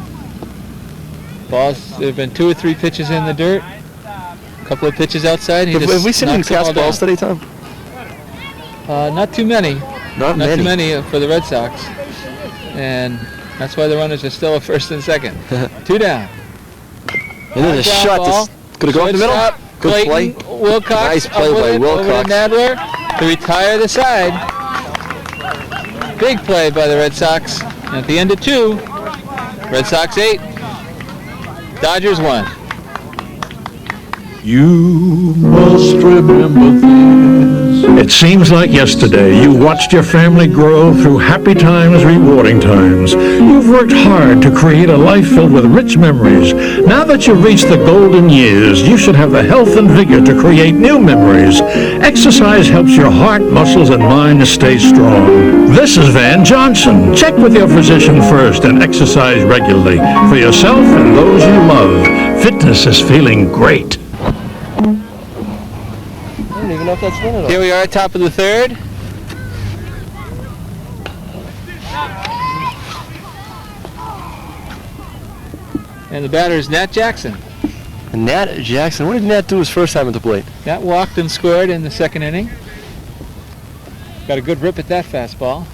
There have been 2 or 3 pitches in the dirt, a couple of pitches outside. Have we seen him cast balls today, Tom? Not too many. Not too many for the Red Sox, and that's why the runners are still at first and second. 2 down. And then a shot that's going to go in the middle. Good play. Wilcox. Nice play by Wilcox. Over to Nadler to retire the side. Big play by the Red Sox. And at the end of 2, Red Sox 8, Dodgers 1. You must remember this. It seems like yesterday you watched your family grow through happy times, rewarding times. You've worked hard to create a life filled with rich memories. Now that you've reached the golden years, you should have the health and vigor to create new memories. Exercise helps your heart, muscles, and mind stay strong. This is Van Johnson. Check with your physician first and exercise regularly for yourself and those you love. Fitness is feeling great. I don't even know if that's one at all. Here we are, top of the 3rd. And the batter is Nat Jackson. And Nat Jackson, what did Nat do his first time at the plate? Nat walked and scored in the 2nd inning. Got a good rip at that fastball.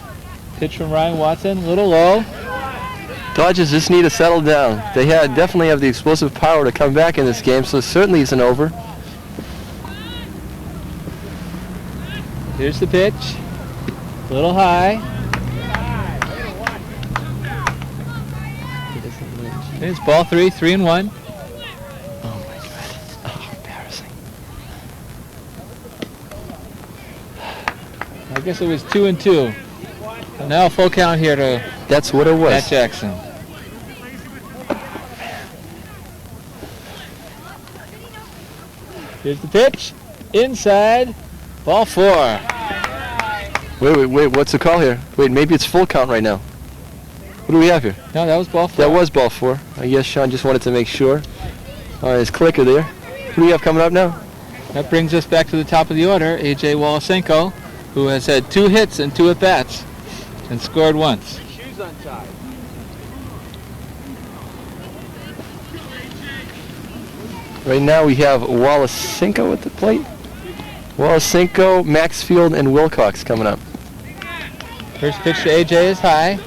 Pitch from Ryan Watson, a little low. Dodgers just need to settle down. They definitely have the explosive power to come back in this game, so certainly isn't over. Here's the pitch. A little high. It's ball 3, 3-1. Oh my God. Oh, embarrassing. I guess it was 2-2. So now a full count here to That's what it was. Matt Jackson. Here's the pitch. Inside. Ball 4. Wait. What's the call here? Wait, maybe it's full count right now. What do we have here? No, that was ball 4. That was ball 4. I guess Sean just wanted to make sure. All right, his clicker there. Who do we have coming up now? That brings us back to the top of the order. A.J. Wolosenko, who has had 2 hits and 2 at-bats and scored once. Shoes untied. Right now we have Wolosenko at the plate. Wolosenko, Maxfield, and Wilcox coming up. First pitch to A.J. is high.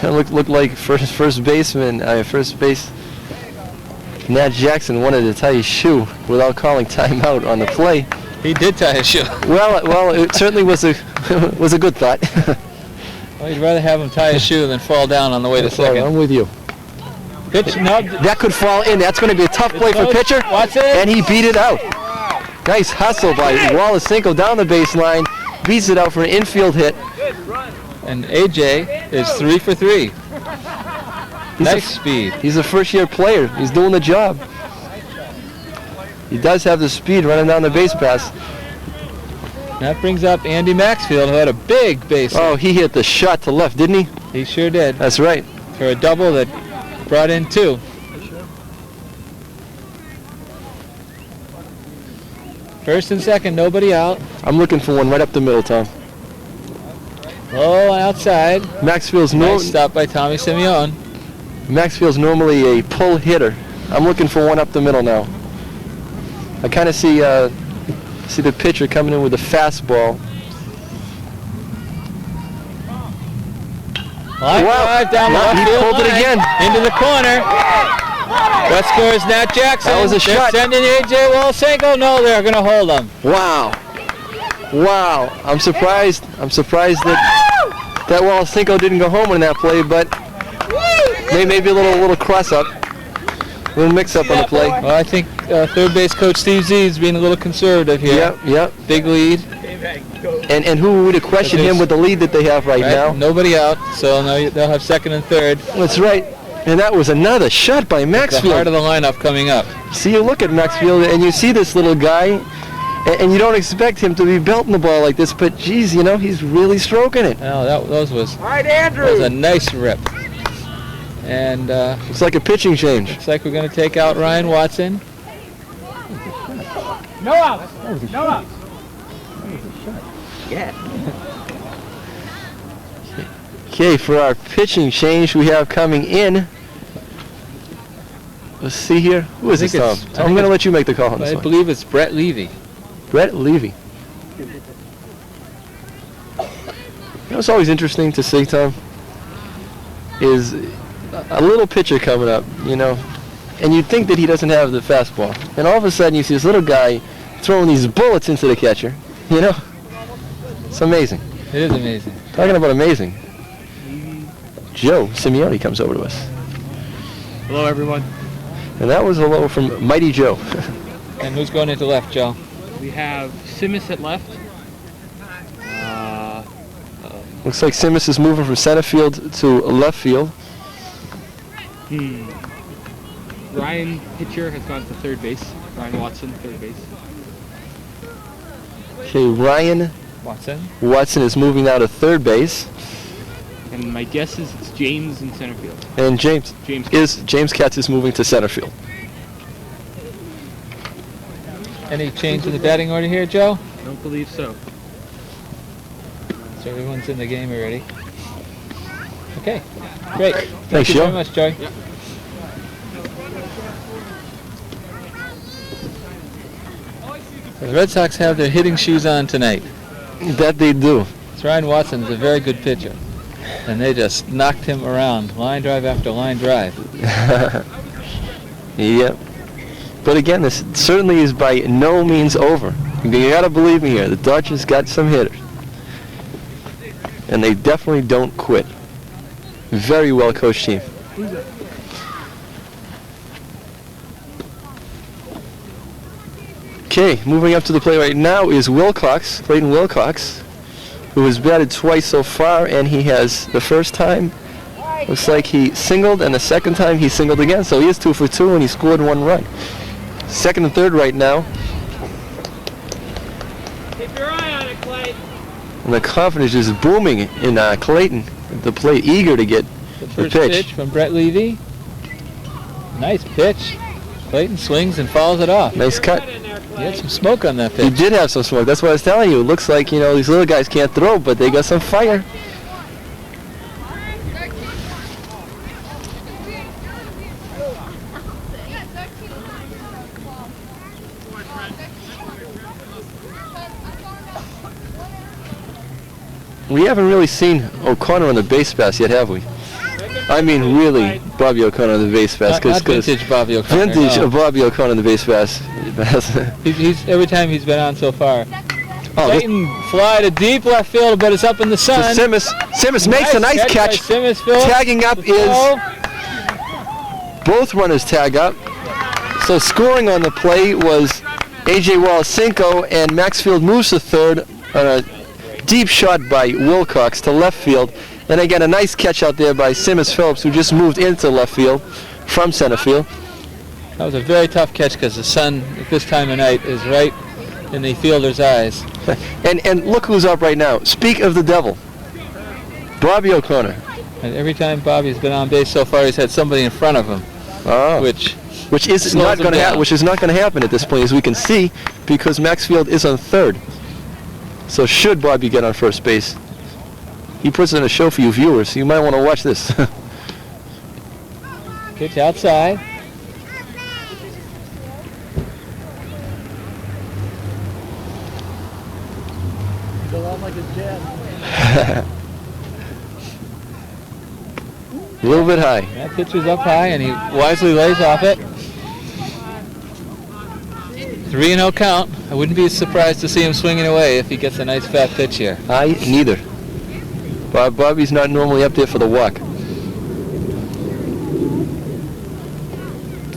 Looked like first baseman, first base. Nat Jackson wanted to tie his shoe without calling timeout on the play. He did tie his shoe. Well, it certainly was a was a good thought. Well, you'd rather have him tie his shoe than fall down on the way to second. I'm with you. Pitch, no. That could fall in. That's going to be a tough play for pitcher. Watch it. And he beat it out. Nice hustle by Wolosenko down the baseline. Beats it out for an infield hit. And A.J. is 3 for 3. Nice speed. He's a first-year player. He's doing the job. He does have the speed running down the base pass. That brings up Andy Maxfield, who had a big base hit. Oh, he hit the shot to left, didn't he? He sure did. That's right. For a double that brought in 2. First and second, nobody out. I'm looking for one right up the middle, Tom. Oh, outside. Maxfield's Nice stop by Tommy Simeone. Maxfield's normally a pull hitter. I'm looking for one up the middle now. I kind of see the pitcher coming in with a fastball. Line drive down the left He field pulled it line, again. into the corner. That scores Nat Jackson. That was a They're shot. sending A.J. Wolosenko. No, they're going to hold him. Wow. I'm surprised that Wolosenko didn't go home in that play, but maybe a little cross up. A little mix up on the play. Well, I think third base coach Steve Z is being a little conservative here. Yep. Big lead. And who would have questioned him with the lead that they have right now? Nobody out, so now they'll have second and third. That's right. And that was another shot by Maxfield. The heart of the lineup coming up. See, you look at Maxfield, and you see this little guy, and you don't expect him to be belting the ball like this, but geez, he's really stroking it. Oh, that was All right, Andrew. That was a nice rip. And it's like a pitching change. Looks like we're going to take out Ryan Watson. No outs. No outs. Okay, for our pitching change, we have coming in. Let's see here. Who is this, Tom? I'm going to let you make the call on this I one. believe it's Brett Levy. Brett Levy. What's always interesting to see, Tom, is a little pitcher coming up, and you'd think that he doesn't have the fastball. And all of a sudden you see this little guy throwing these bullets into the catcher. It's amazing. It is amazing. Talking about amazing. Joe Simeone comes over to us. Hello, everyone. And that was hello from Mighty Joe. And who's going into left, Joe? We have Simis at left. Looks like Simmons is moving from center field to left field. Ryan pitcher has gone to third base. Ryan Watson, third base. Okay, Ryan Watson is moving now to third base. And my guess is it's James in center field. And James Katz is moving to center field. Any change in the batting order here, Joe? Don't believe so. So everyone's in the game already. Okay, great. Thanks, Thank you Joe. very much, Joey. Yep. The Red Sox have their hitting shoes on tonight. That they do. Ryan Watson is a very good pitcher. And they just knocked him around, line drive after line drive. Yep. But again, this certainly is by no means over. You gotta believe me here. The Dodgers got some hitters. And they definitely don't quit. Very well coached team. Okay, moving up to the plate right now is Wilcox, Clayton Wilcox, who has batted twice so far, and he has the first time, looks like he singled, and the second time he singled again, so he is 2 for 2, and he scored 1 run. Second and third right now. Keep your eye on it, Clay. And the confidence is booming in Clayton at the plate, eager to get The the first pitch. pitch from Brett Levy. Nice pitch. Clayton swings and fouls it off. Nice cut. He had some smoke on that He pitch. did have some smoke. That's what I was telling you. It looks like, you know, these little guys can't throw, but they got some fire. We haven't really seen O'Connor on the base pass yet, have we? I mean, really, Bobby O'Connor on the base pass. Not vintage Bobby O'Connor. Vintage no. of Bobby O'Connor on the base pass. He's every time he's been on so far. Oh, Clayton fly to deep left field, but it's up in the sun. Simmons makes a nice catch. Simmons, Phil. Tagging up is both runners tag up. So scoring on the play was A.J. Wallace-Cinco, and Maxfield moves to third on a deep shot by Wilcox to left field. And again, a nice catch out there by Simmons Phillips, who just moved into left field from center field. That was a very tough catch because the sun at this time of night is right in the fielder's eyes. And look who's up right now. Speak of the devil, Bobby O'Connor. And every time Bobby's been on base so far, he's had somebody in front of him, which is not going to happen. Which is not going to happen at this point, as we can see, because Maxfield is on third. So should Bobby get on first base, he puts in a show for you viewers. You might want to watch this. Pitch outside. A little bit high. That pitch is up high, and he wisely lays off it. 3-0 count. I wouldn't be surprised to see him swinging away if he gets a nice fat pitch here. I neither. Bobby's not normally up there for the walk.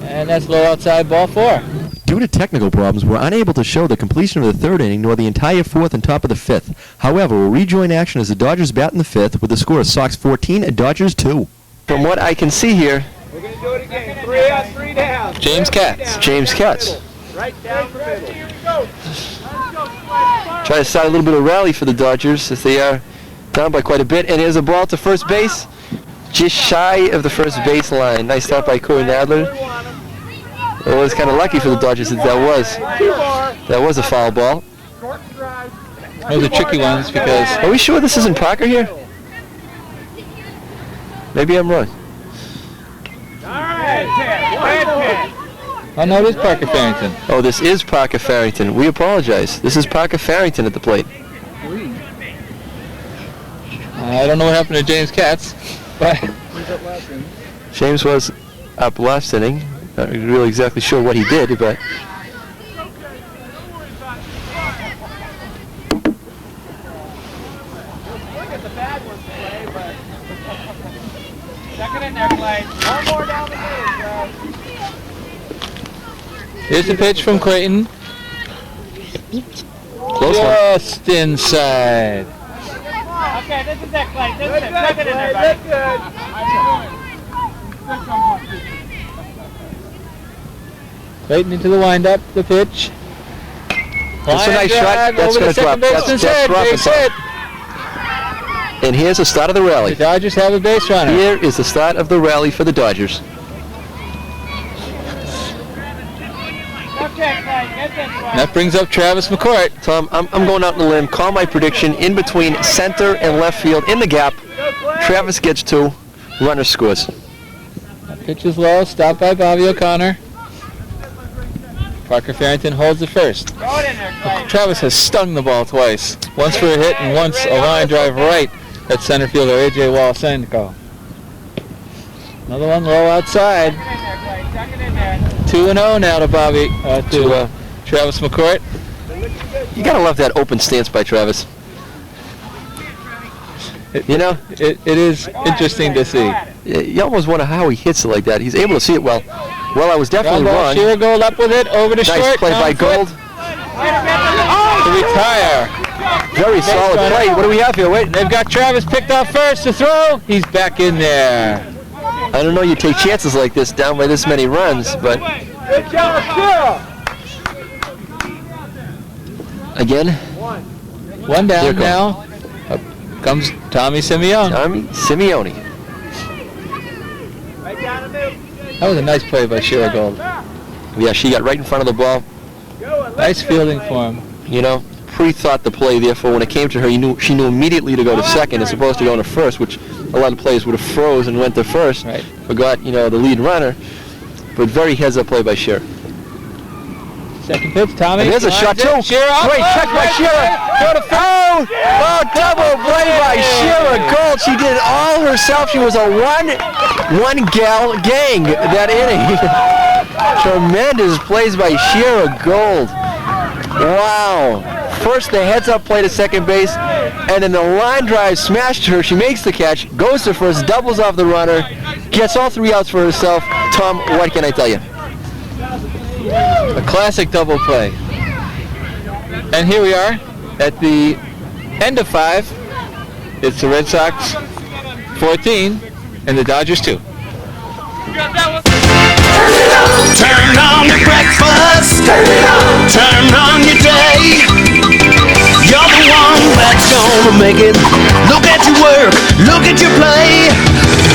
And that's low outside, ball 4. Due to technical problems, we're unable to show the completion of the third inning nor the entire fourth and top of the fifth. However, we'll rejoin action as the Dodgers bat in the fifth with the score of Sox 14 and Dodgers 2. From what I can see here, We're going to do it again. 3 out, 3 down. James Katz. James Katz. Right down the middle. Here we go. Try to start a little bit of rally for the Dodgers as they are down by quite a bit. And here's a ball to first base, just shy of the first base line. Nice stop by Corey Nadler. It was kind of lucky for the Dodgers that that was a foul ball. Those are tricky ones because... Are we sure this isn't Parker here? Maybe I'm wrong. Oh, no, it is Parker Farrington. Oh, this is Parker Farrington. We apologize. This is Parker Farrington at the plate. I don't know what happened to James Katz, but... James was up last inning. Not really exactly sure what he did, but... Second in there, Clay. One more down the middle, Here's the pitch from Clayton. Close one. Just inside. Okay, this is it, Clay. This is it. Second in there, buddy. Clayton into the windup, the pitch. That's a nice shot. That's going to drop. That's dropping. And here's the start of the rally. The Dodgers have a base runner. Here is the start of the rally for the Dodgers. That brings up Travis McCourt. Tom, I'm going out on a limb. Call my prediction in between center and left field in the gap. Travis gets 2. Runner scores. That pitch is low. Stopped by Bobby O'Connor. Parker Farrington holds it first. Travis has stung the ball twice. Once for a hit and once a line drive right at center fielder A.J. Wallace-Cinco. Another one low outside. 2-0 now to Bobby, to Travis McCourt. You gotta love that open stance by Travis. It is interesting to see. You almost wonder how he hits it like that. He's able to see it well. Well, I was definitely wrong. Shearer gold up with it, over to short. Nice play by Gold. to retire. Very solid play. What do we have here? Wait. They've got Travis picked off first to throw. He's back in there. I don't know you take chances like this down by this many runs, but again, one down now. Up comes Tommy Simeone. Tommy Simeone. That was a nice play by Shira Gold. Yeah, she got right in front of the ball. Nice fielding for him. You know, pre-thought the play, therefore when it came to her, she knew immediately to go to second as opposed to going to first, which a lot of players would have froze and went to first. Right. Forgot, the lead runner. But very heads-up play by Shira. Second pitch, Tommy. And there's a shot, too. Shira. Great check by Shira. Oh, double play by Shira Gold. She did it all herself. She was a one-gal gang that inning. Tremendous plays by Shira Gold. Wow. First the heads-up play to second base, and then the line drive smashed her. She makes the catch, goes to first, doubles off the runner, gets all 3 outs for herself. Tom, what can I tell you? A classic double play. And here we are at the end of 5. It's the Red Sox 14 and the Dodgers 2. Turn on your breakfast. Turn on your day. You're the one that's gonna make it. Look at your work. Look at your play.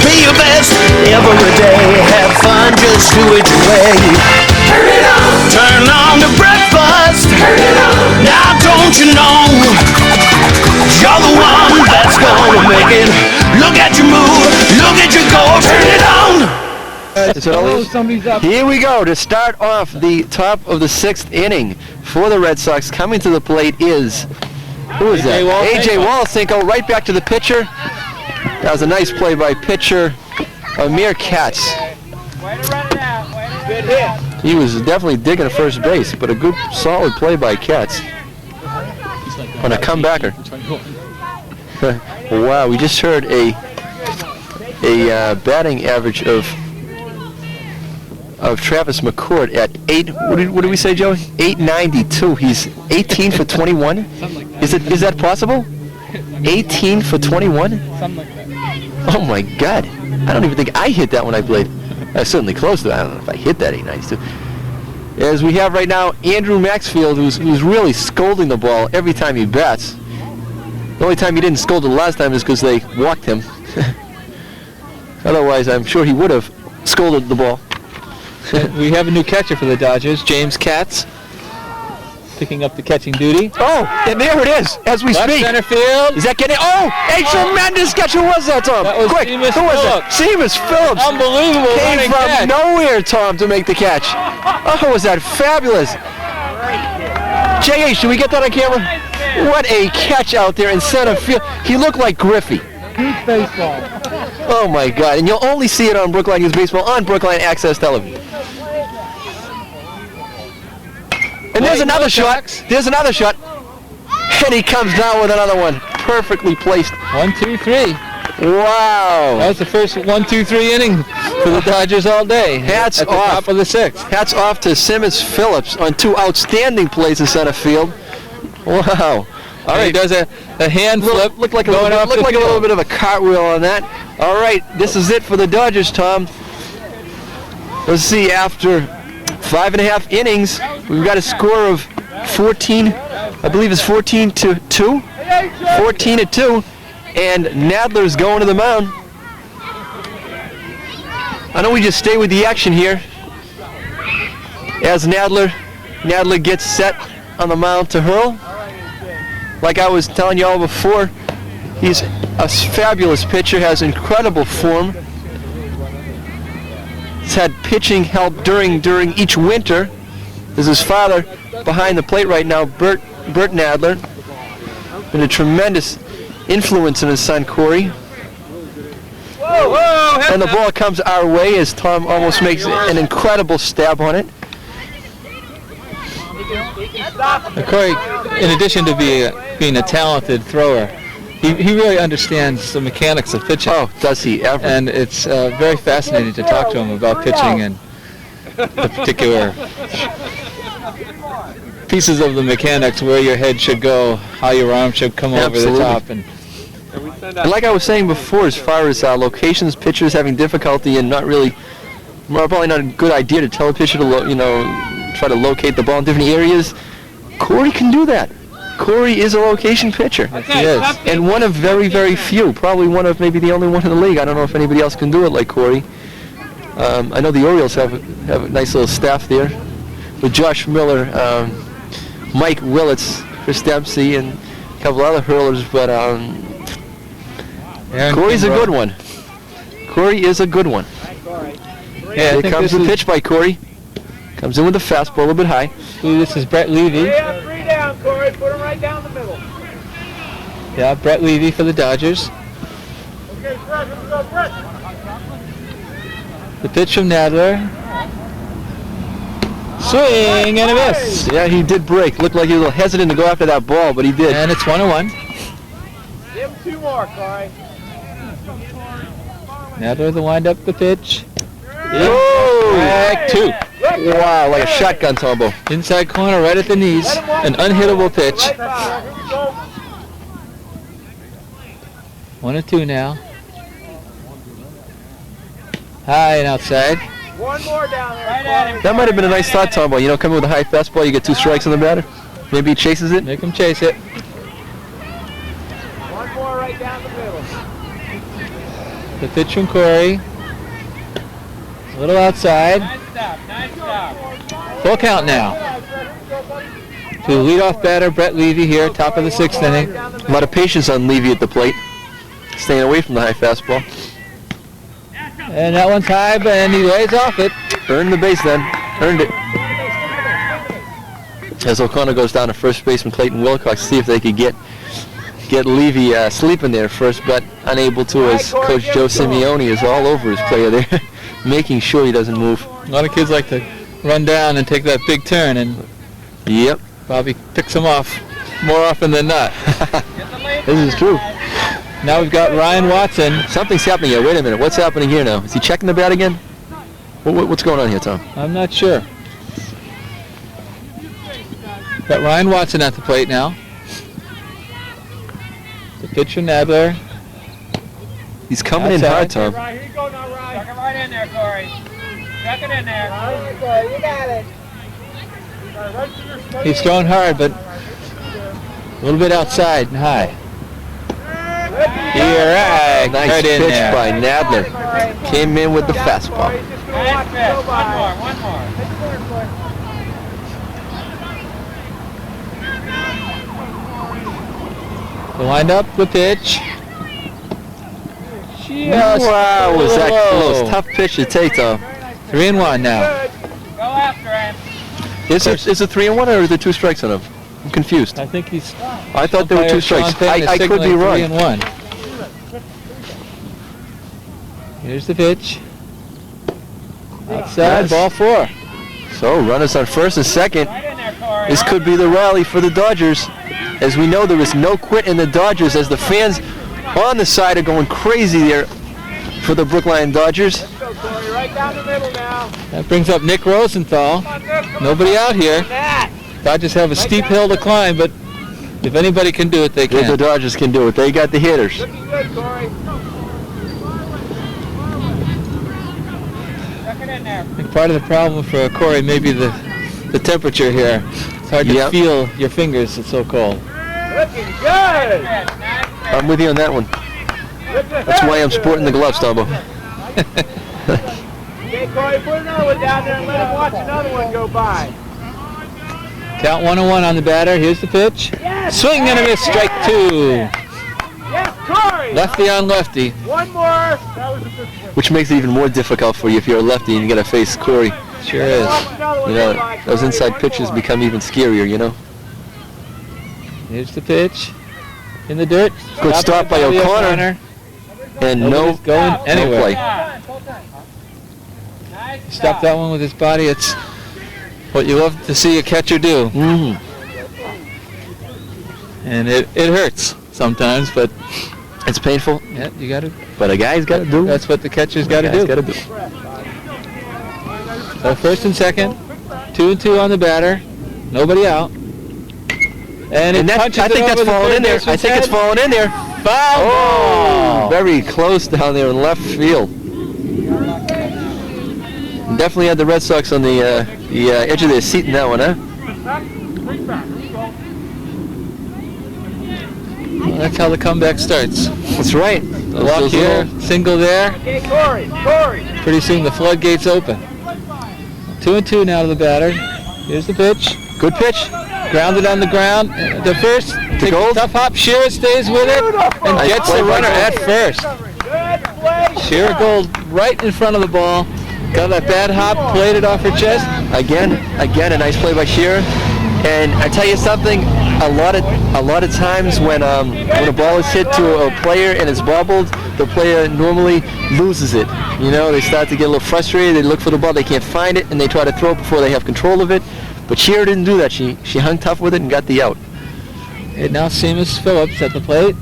Be your best every day. Have fun, just do it your way. Turn it on. Turn on the breakfast. Turn it on. Now don't you know? You're the one that's gonna make it. Look at your move. Look at your goal. Turn it on. Here we go to start off the top of the 6th inning for the Red Sox. Coming to the plate is, who is that? A.J. Wolosenko, right back to the pitcher. That was a nice play by pitcher Amir Katz. He was definitely digging at first base, but a good solid play by Katz on a comebacker. Wow, we just heard a batting average of Travis McCourt at 8. What did we say, Joey? 892. He's 18 for 21. Is that possible? 18 for 21? Oh my God! I don't even think I hit that when I played. I was certainly close to it. I don't know if I hit that 892. As we have right now, Andrew Maxfield, who's really scolding the ball every time he bats. The only time he didn't scold it last time is because they walked him. Otherwise, I'm sure he would have scolded the ball. We have a new catcher for the Dodgers, James Katz, picking up the catching duty. Oh, and there it is, as we Left speak. Center field. Is that getting? Oh, a tremendous catch. Who was that, Tom? That was Quick, Seamus who was that? Phillips. Seamus Phillips. Unbelievable Came running from catch. nowhere, Tom, to make the catch. Oh, was that fabulous? J.A., should we get that on camera? What a catch out there in center field. He looked like Griffey. Youth Baseball. Oh, my God. And you'll only see it on Brookline Youth Baseball on Brookline Access Television. And there's another shot. There's another shot. And he comes down with another one. Perfectly placed. 1, 2, 3. Wow. That was the first 1, 2, 3 inning for the Dodgers all day. Hats at the off. top of the 6th. Hats off to Seamus Phillips on 2 outstanding plays in center field. Wow. All right, he does a hand flip. Looked like a little bit of a cartwheel on that. All right, this is it for the Dodgers, Tom. Let's see, after 5.5 innings, we've got a score of 14, I believe it's 14-2. 14-2, and Nadler's going to the mound. I know we just stay with the action here as Nadler gets set on the mound to hurl. Like I was telling you all before, he's a fabulous pitcher, has incredible form. He's had pitching help during each winter. There's his father behind the plate right now, Bert Nadler. Been a tremendous influence on his son, Corey. And the ball comes our way as Tom almost makes an incredible stab on it. Corey, in addition to being a talented thrower, he really understands the mechanics of pitching. Oh, does he ever? And it's very fascinating to talk to him about pitching and the particular pieces of the mechanics, where your head should go, how your arm should come over the top. And like I was saying before, as far as locations, pitchers having difficulty and probably not a good idea to tell a pitcher to, try to locate the ball in different areas. Corey can do that. Corey is a location pitcher. Yes, he is. And one of very, very few. Probably one of maybe the only one in the league. I don't know if anybody else can do it like Corey. I know the Orioles have a nice little staff there with Josh Miller, Mike Willits, Chris Dempsey, and a couple other hurlers. But Corey's a good one. Corey is a good one. Yeah, Here comes the pitch by Corey. Comes in with the fastball a little bit high. This is Brett Levy. Yeah, 3 down, Corey. Put him right down the middle. Yeah, Brett Levy for the Dodgers. Okay, Brett, let's go, Brett. The pitch from Nadler. Swing and a miss. Yeah, he did break. Looked like he was a little hesitant to go after that ball, but he did. And it's 1-1. Give him 2 more, Corey. Nadler the wind up the pitch. Back 2. Wow, like a shotgun combo. Inside corner, right at the knees. An unhittable pitch. 1-2 now. High and outside. 1 more down there. That might have been a nice thought, Tombo. Coming with a high fastball, you get 2 strikes on the batter. Maybe he chases it. Make him chase it. 1 more right down the middle. The pitch from Corey. A little outside. Nice stop. Full count now. To the leadoff batter, Brett Levy here, top of the 6th inning. A lot of patience on Levy at the plate. Staying away from the high fastball. And that one's high, and he lays off it. Earned the base then. Earned it. As O'Connor goes down to first baseman Clayton Wilcox to see if they could get Levy sleeping there first, but unable to, as Coach Joe Simeone is all over his player there, making sure he doesn't move. A lot of kids like to run down and take that big turn, and yep, Bobby picks them off more often than not. This is true. Now we've got Ryan Watson. Something's happening here. Wait a minute. What's happening here now? Is he checking the bat again? What's going on here, Tom? I'm not sure. Got Ryan Watson at the plate now. The pitch from Nadler. He's coming in hard, Tom. Right, here you go now, Ryan. Chuck it right in there, Corey. Chuck it in there. All right, Corey, you got it. He's throwing hard, but a little bit outside and high. You're right. Nice right in pitch there. by Nadler. Came in with the fastball. One more. The wind up, the pitch. Wow, was that close? Tough pitch to take, Tom. 3-1 now. Go after him. Is it 3-1 or is there 2 strikes on him? I'm confused. I think he's. I thought there were 2 strikes. I could be wrong. 3-1. Here's the pitch. Outside, ball 4. So runners on first and second. This could be the rally for the Dodgers. As we know, there is no quit in the Dodgers as the fans on the side are going crazy there for the Brookline Dodgers. Right down the middle now. That brings up Nick Rosenthal. Nobody out here. Dodgers have a steep hill to climb, but if anybody can do it, they can. If the Dodgers can do it. They got the hitters. Looking good, Corey. I think part of the problem for Corey may be the temperature here. It's hard to feel your fingers, it's so cold. Looking good. I'm with you on that one. That's why I'm sporting the gloves, Tombo. Okay, Corey, put another one down there and let him watch another one go by. Count 1-1 on the batter. Here's the pitch. Yes, swing and a miss. Strike 2. Yes, Corey. Lefty on lefty. One more. Which makes it even more difficult for you if you're a lefty and you got to face Corey. Sure is. Those inside pitches become even scarier, Here's the pitch. In the dirt. Good stop by O'Connor. And no going anywhere. play. Stop that one with his body. It's what you love to see a catcher do. Mm-hmm. And it hurts sometimes, but it's painful. Yeah, you got to. But a guy's got to do. That's what the catcher's got to do. Got to do. So first and second, 2-2 on the batter, nobody out. And it punches I think it that's over the falling in there. third I think it's baseman's falling in there. head. Foul ball! Very close down there in left field. Definitely had the Red Sox on the edge of their seat in that one, huh? Well, that's how the comeback starts. That's right. Walk here, single there. Okay, Corey. Pretty soon the floodgates open. 2-2 now to the batter. Here's the pitch. Good pitch. Grounded on the ground. The first, takes a tough hop. Shearer stays with it and gets the runner at first. Shearer Gold right in front of the ball. Got that bad hop, played it off her chest. Again, a nice play by Shearer. And I tell you something, a lot of times when a ball is hit to a player and it's bobbled, the player normally loses it. You know, they start to get a little frustrated. They look for the ball, they can't find it, and they try to throw it before they have control of it. But Shearer didn't do that. She hung tough with it and got the out. And now Seamus Phillips at the plate.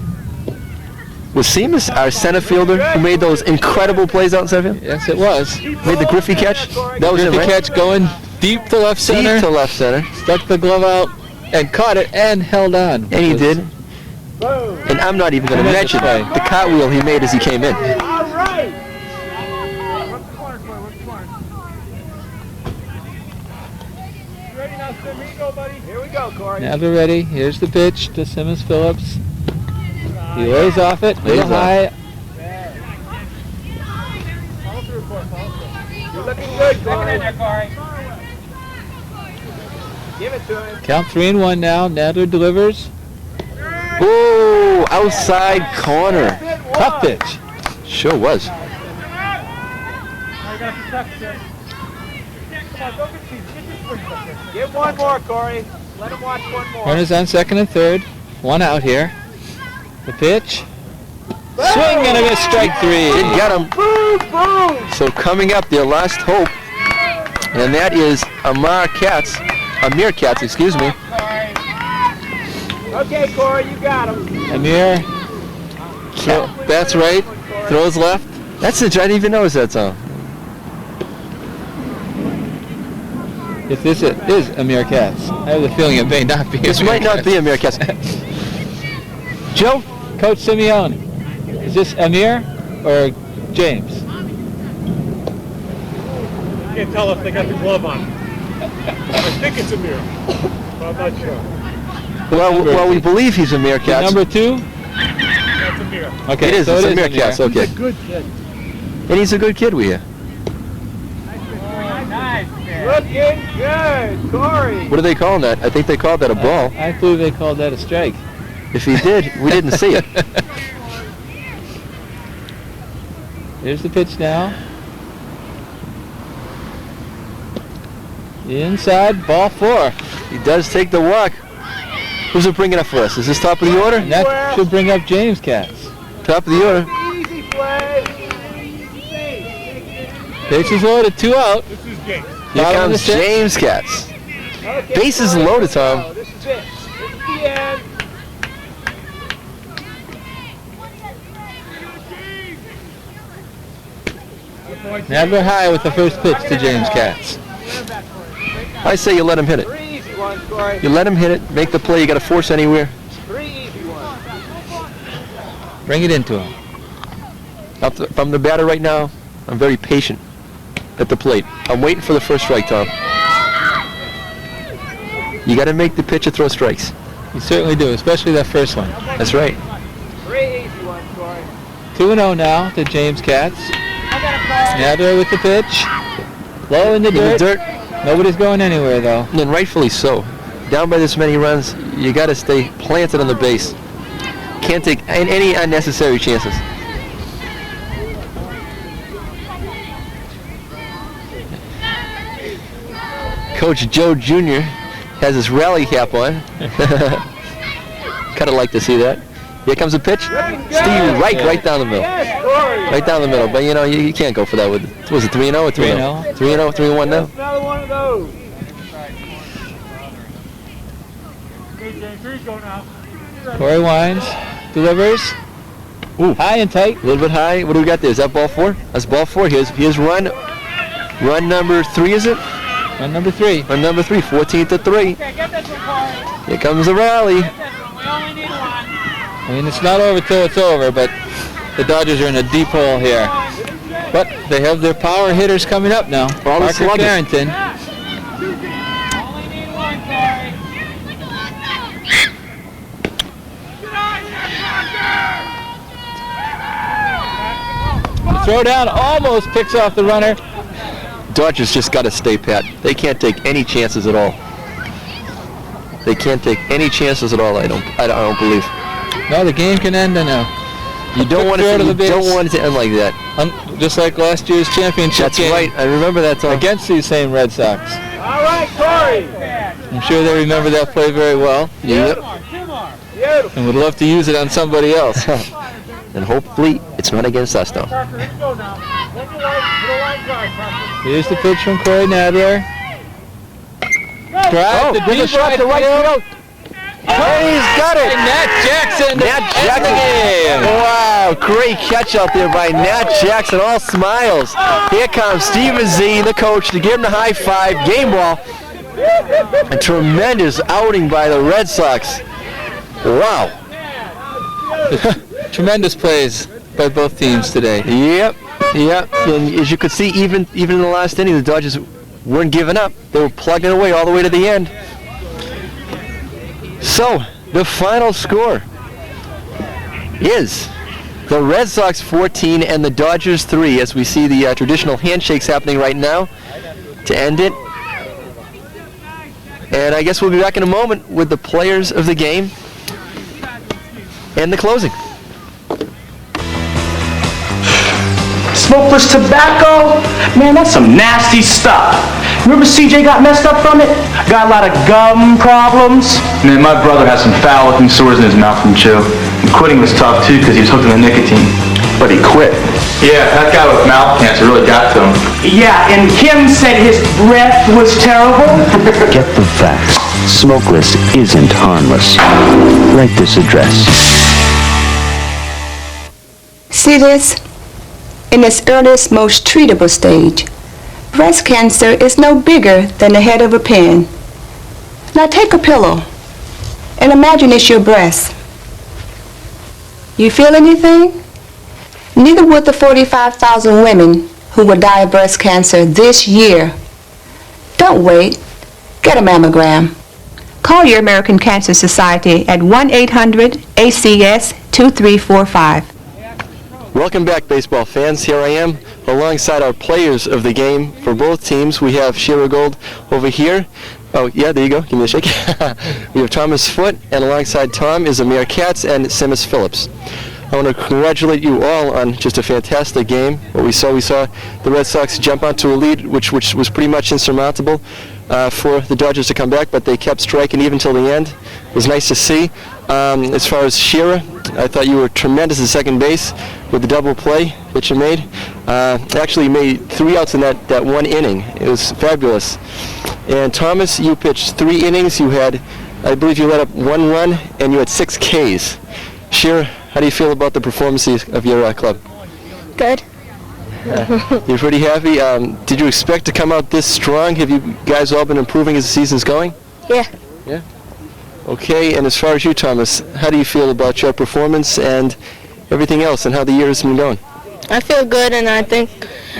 Was Seamus our center fielder who made those incredible plays out in center field? Yes, it was. Made the Griffey catch? That was Griffey it, right? catch going deep to left center. Deep to left center. Stuck the glove out and caught it and held on. And he did. And I'm not even going to mention the cartwheel he made as he came in. All right. You ready now, Sim? Here you go, buddy. Here we go, Corey. Now they're ready. Here's the pitch to Simmons Phillips. He lays off it, little high. Follow through, Corey. Follow through. You're looking good, Corey. In there, Corey. Give it to him. Count 3-1 now. Nadler delivers. Ooh, outside corner. Tough pitch. Sure was. Now you got to protect, Sim. Come on, don't get cheesy. Get your springs up there. Give one more, Corey. Let him watch one more. Runners on second and third. One out here. The pitch. Swing and a miss, strike three. Didn't get him. So coming up, their last hope, and that is Amir Katz, excuse me. Okay, Corey, you got him. Amir. Bats right. Throws left. That's it. I didn't even notice that song. If this is Amir Katz, I have the feeling it may not be. This might not be Amir Katz. Joe? Coach Simeone, is this Amir or James? You can't tell if they got the glove on. I think it's Amir, but I'm not sure. Well, we believe he's Amir Katz. Number 2? That's Amir. Okay, it is. so It's it Amir is Katz. Okay. He's a good kid. And he's a good kid, we hear. Nice, looking good, Corey. What are they calling that? I think they called that a ball. I believe they called that a strike. If he did, we didn't see it. Here's the pitch now. Inside, ball 4. He does take the walk. Who's it bringing up for us? Is this top of the order? And that should bring up James Katz. Top of the order. Easy play. Pitch is loaded, 2 out. This is James. Here comes James Katz. Okay, Bases Corey, loaded, Tom. This is it. This is the end. Nadler high with the first pitch to James Katz. I say you let him hit it. 3 easy ones, Corey. You let him hit it, make the play. You got to force anywhere. 3 easy ones. Bring it into him. If I'm the batter right now, I'm very patient at the plate. I'm waiting for the first strike, Tom. You got to make the pitcher throw strikes. You certainly do, especially that first one. That's right. 3 easy ones, Corey. 2-0 now to James Katz. Nadler with the pitch. Low in the dirt. Nobody's going anywhere, though. And rightfully so. Down by this many runs, you got to stay planted on the base. Can't take any unnecessary chances. Coach Joe Jr. has his rally cap on. Kind of like to see that. Here comes a pitch. Steve right down the middle. Right down the middle. But you know, you can't go for that with, what was it, 3-0 or 3-0? 3-0, 3-1 now. Another one of those. Okay, James, here you go now. Corey winds, delivers. Ooh. High and tight. A little bit high. What do we got there? Is that ball 4? That's ball 4. Here's run. Run number 3, is it? Run number 3. Run number 3, 14-3. Here comes the rally. I mean, it's not over till it's over, but the Dodgers are in a deep hole here. But they have their power hitters coming up now. Parker Carrington. Throw down almost picks off the runner. Dodgers just got to stay pat. They can't take any chances at all. They can't take any chances at all. I don't believe. No, the game can end in a. You don't want it to end like that. Just like last year's championship game. That's right. I remember that time. Against these same Red Sox. All right, Corey. I'm sure they remember that play very well. Yep. And would love to use it on somebody else. And hopefully it's not against us, though. Here's the pitch from Corey Nadler. Drive the deep right field. And he's got it. Nat Jackson. Nat Jackson. Wow, great catch out there by Nat Jackson. All smiles. Here comes Steven Z, the coach, to give him the high five. Game ball. A tremendous outing by the Red Sox. Wow. Tremendous plays by both teams today. Yep. And as you could see, even in the last inning, the Dodgers weren't giving up. They were plugging away all the way to the end. So, the final score is the Red Sox 14 and the Dodgers 3, as we see the traditional handshakes happening right now to end it. And I guess we'll be back in a moment with the players of the game and the closing. Smokeless tobacco? Man, that's some nasty stuff. Remember CJ got messed up from it? Got a lot of gum problems? Man, my brother has some foul-looking sores in his mouth from chew. And quitting was tough, too, because he was hooked on the nicotine. But he quit. Yeah, that guy with mouth cancer really got to him. Yeah, and Kim said his breath was terrible. Get the facts. Smokeless isn't harmless. Write this address. See this? In its earliest, most treatable stage, breast cancer is no bigger than the head of a pin. Now take a pillow and imagine it's your breast. You feel anything? Neither would the 45,000 women who will die of breast cancer this year. Don't wait. Get a mammogram. Call your American Cancer Society at 1-800-ACS-2345. Welcome back, baseball fans. Here I am alongside our players of the game for both teams. We have Shira Gold over here. Oh, yeah, there you go. Give me a shake. We have Thomas Foote, and alongside Tom is Amir Katz and Simus Phillips. I want to congratulate you all on just a fantastic game. What we saw the Red Sox jump onto a lead, which was pretty much insurmountable for the Dodgers to come back, but they kept striking even till the end. It was nice to see. As far as Shira, I thought you were tremendous at second base with the double play that you made. Actually, you made 3 outs in that one inning. It was fabulous. And Thomas, you pitched 3 innings. You had, I believe you let up 1 run, and you had 6 Ks. Shira, how do you feel about the performances of your club? Good. You're pretty happy. Did you expect to come out this strong? Have you guys all been improving as the season's going? Yeah. Yeah. Okay, and as far as you, Thomas, how do you feel about your performance and everything else, and how the year has been going? I feel good, and I think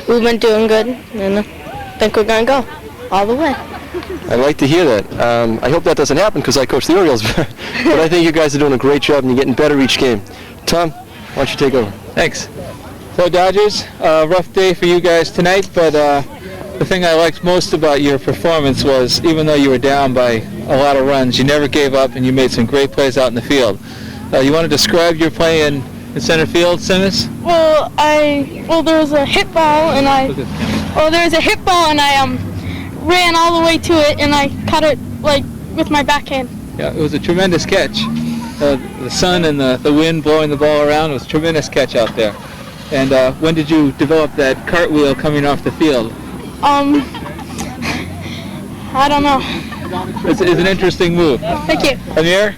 we've been doing good, and I think we're going to go all the way. I'd like to hear that. I hope that doesn't happen because I coach the Orioles, but I think you guys are doing a great job and you're getting better each game. Tom, why don't you take over? Thanks. So Dodgers, rough day for you guys tonight, but the thing I liked most about your performance was even though you were down by a lot of runs, you never gave up and you made some great plays out in the field. You want to describe your play in center field, Simmons? Well, there was a hit ball and I ran all the way to it and I caught it like with my backhand. Yeah, it was a tremendous catch. The sun and the wind blowing the ball around was a tremendous catch out there. And when did you develop that cartwheel coming off the field? I don't know. It's an interesting move. Thank you. Amir,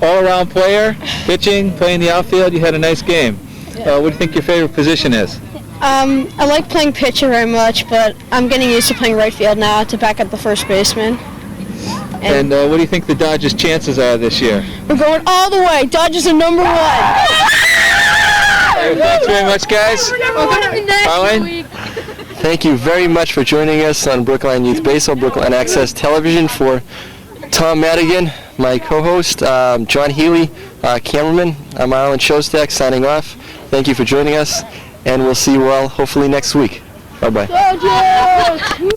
all-around player, pitching, playing the outfield. You had a nice game. What do you think your favorite position is? I like playing pitcher very much, but I'm getting used to playing right field now to back up the first baseman. And what do you think the Dodgers' chances are this year? We're going all the way. Dodgers are number 1. Thanks very much, guys. Arlen? Thank you very much for joining us on Brookline Youth Baseball, Brookline Access Television. For Tom Madigan, my co-host, John Healy, cameraman, I'm Arlen Shostak signing off. Thank you for joining us, and we'll see you all hopefully next week. Bye-bye. Dodgers!